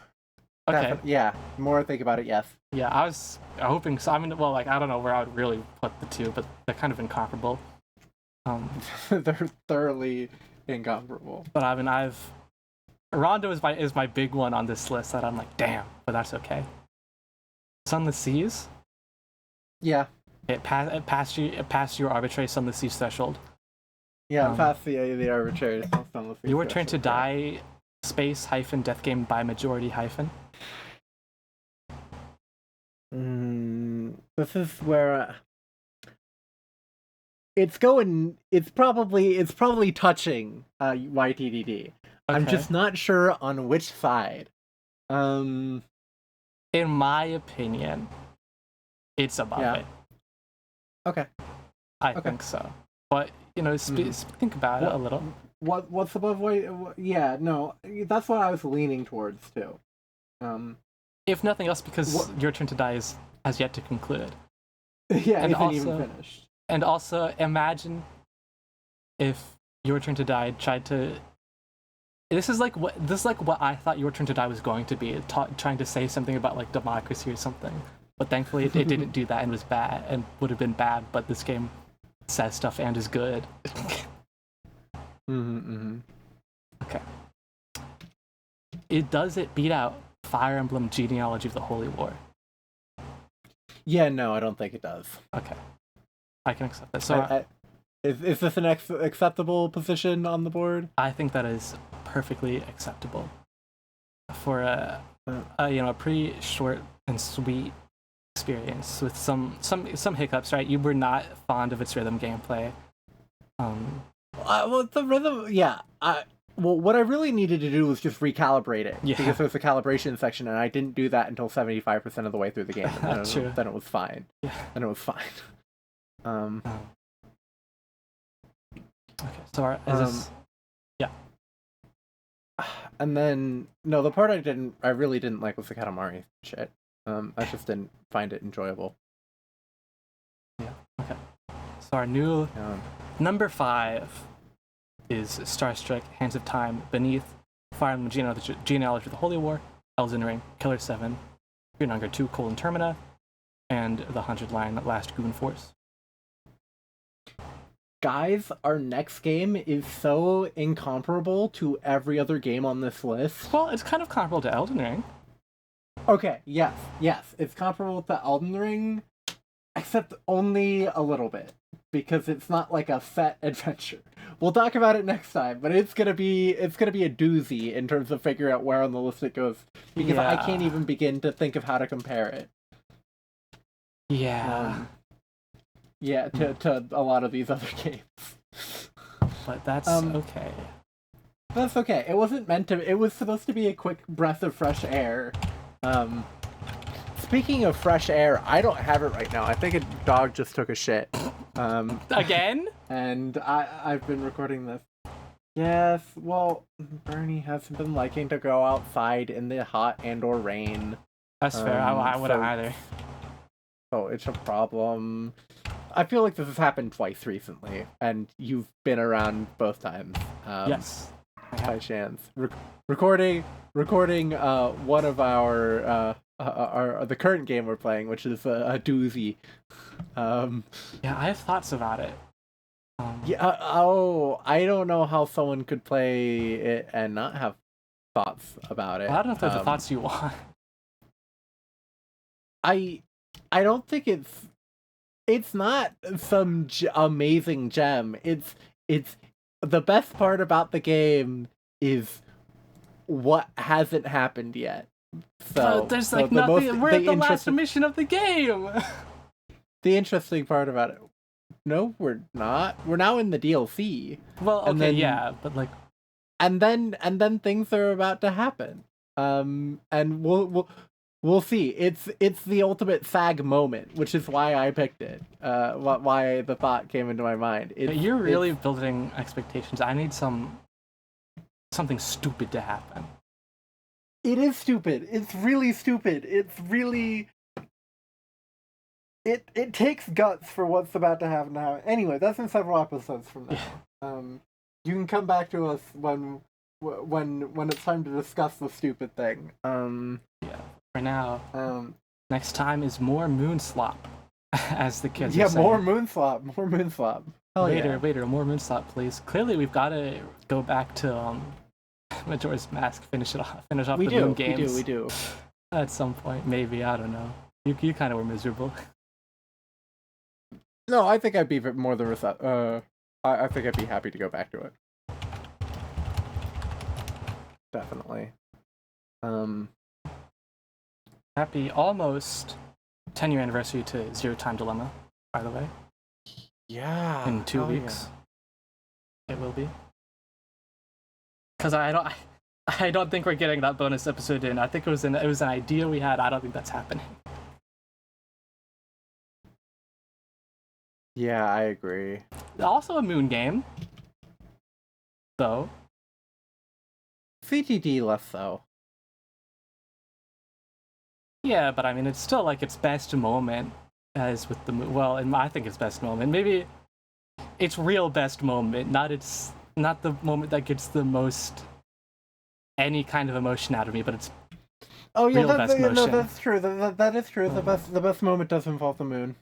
Okay. Yeah. The more I think about it, yes. Yeah, I was hoping so. I mean, well, like, I don't know where I would really put the two, but they're kind of incomparable. They're thoroughly incomparable. But I mean, Rondo is my big one on this list that I'm like, damn, but that's okay. Sunless Seas. Yeah. It passed your arbitrary Sunless Seas threshold. Yeah, past the arbitrary Sunless Seas. Your turn to die. Space - death game by majority - This is where it's going. It's probably touching YTDD. I'm Okay. just not sure on which side. In my opinion, it's above Yeah. it. Okay. I think so. But think about it a little. What's above what? Yeah, no, that's what I was leaning towards too. If nothing else, because Your Turn to Die has yet to conclude. Yeah, and isn't even finished. And also, imagine if Your Turn to Die tried to. This is like what I thought Your Turn to Die was going to be, trying to say something about like democracy or something. But thankfully, it didn't do that and was bad and would have been bad. But this game says stuff and is good. Okay. It beat out Fire Emblem Genealogy of the Holy War? Yeah, no, I don't think it does. Okay. I can accept that. So is this an acceptable position on the board? I think that is perfectly acceptable for a pretty short and sweet experience with some hiccups, right? You were not fond of its rhythm gameplay. Well, the rhythm, yeah. Well, what I really needed to do was just recalibrate it. Yeah. Because there's a calibration section, and I didn't do that until 75% of the way through the game. And then it was fine. Yeah. Then it was fine. Okay, so is this... Yeah. And then, no, the part I really didn't like was the Katamari shit. I just didn't find it enjoyable. Yeah, okay. So our new number 5 is Starstruck, Hands of Time, Beneath, Fire Emblem Genealogy of the Holy War, Elden Ring, Killer 7, Green Hunger 2, Colon Termina, and the 100-line Last Goon Force. Guys, our next game is so incomparable to every other game on this list. Well, it's kind of comparable to Elden Ring. Okay, yes, it's comparable to Elden Ring, except only a little bit, because it's not like a set adventure. We'll talk about it next time, but it's gonna be a doozy in terms of figuring out where on the list it goes, because I can't even begin to think of how to compare it. Yeah. To a lot of these other games. But that's okay. That's okay. It wasn't meant to. It was supposed to be a quick breath of fresh air. Speaking of fresh air, I don't have it right now. I think a dog just took a shit. Again? And I've been recording this. Yes, well, Bernie hasn't been liking to go outside in the hot and/or rain. That's fair. I wouldn't either. So it's a problem. I feel like this has happened twice recently, and you've been around both times. Yes. By chance. Recording one of our the current game we're playing, which is a doozy. Yeah, I have thoughts about it. I don't know how someone could play it and not have thoughts about it. Well, I don't know if they're the thoughts you want. I don't think it's not some amazing gem. It's the best part about the game is what hasn't happened yet. So there's like nothing. We're at the last mission of the game. The interesting part about it. No, we're not. We're now in the DLC. Well, okay, but like, and then things are about to happen. And we'll see. It's the ultimate SAG moment, which is why I picked it. Why the thought came into my mind. You're really building expectations. I need something stupid to happen. It is stupid. It's really stupid. It's really. It takes guts for what's about to happen now. Anyway, that's in several episodes from now. You can come back to us when it's time to discuss the stupid thing. Yeah. For now, next time is more Moonslop, as the kids are saying. More Moonslop. Waiter, more Moonslop, please. Clearly, we've got to go back to Majora's Mask, finish off the Moon games. We do. At some point, maybe, I don't know. You kind of were miserable. No, I think I'd be more than I think I'd be happy to go back to it. Definitely. Happy almost 10-year anniversary to Zero Time Dilemma, by the way. Yeah. in 2 weeks. Yeah. It will be. Because I don't think we're getting that bonus episode in. I think it was an idea we had. I don't think that's happening. Yeah, I agree. Also a Moon game, though. CTD less so. Yeah, but I mean, it's still like its best moment, as with the well, and I think its best moment. Maybe its real best moment, not the moment that gets the most any kind of emotion out of me, but it's no, that's true. That is true. The best moment does involve the moon.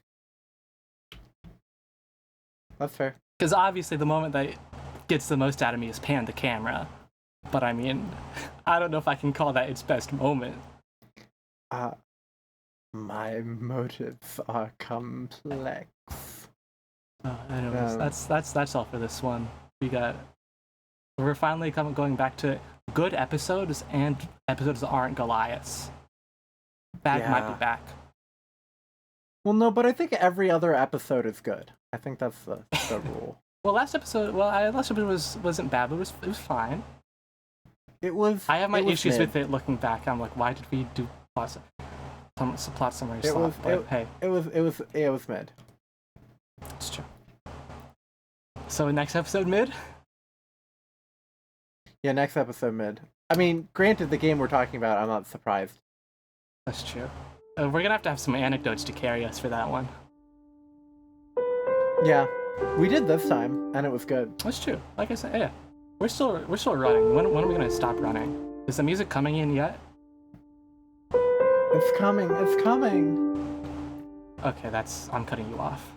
That's fair. Because obviously the moment that gets the most out of me is pan the camera, but I mean, I don't know if I can call that its best moment. My motives are complex. Anyways, that's all for this one. We're finally going back to good episodes and episodes that aren't Goliaths. Bag might be back. Well, no, but I think every other episode is good. I think that's the rule. Well, last episode wasn't bad, but it was fine. It was. I have my issues with it looking back. I'm like, why did we do plot summary stuff? Hey, it was mid. It's true. So next episode mid? Yeah, next episode mid. I mean, granted, the game we're talking about, I'm not surprised. That's true. We're gonna have to have some anecdotes to carry us for that one. Yeah, we did this time, and it was good. That's true. Like I said, yeah, we're still running. When are we gonna stop running? Is the music coming in yet? It's coming. It's coming. Okay, I'm cutting you off.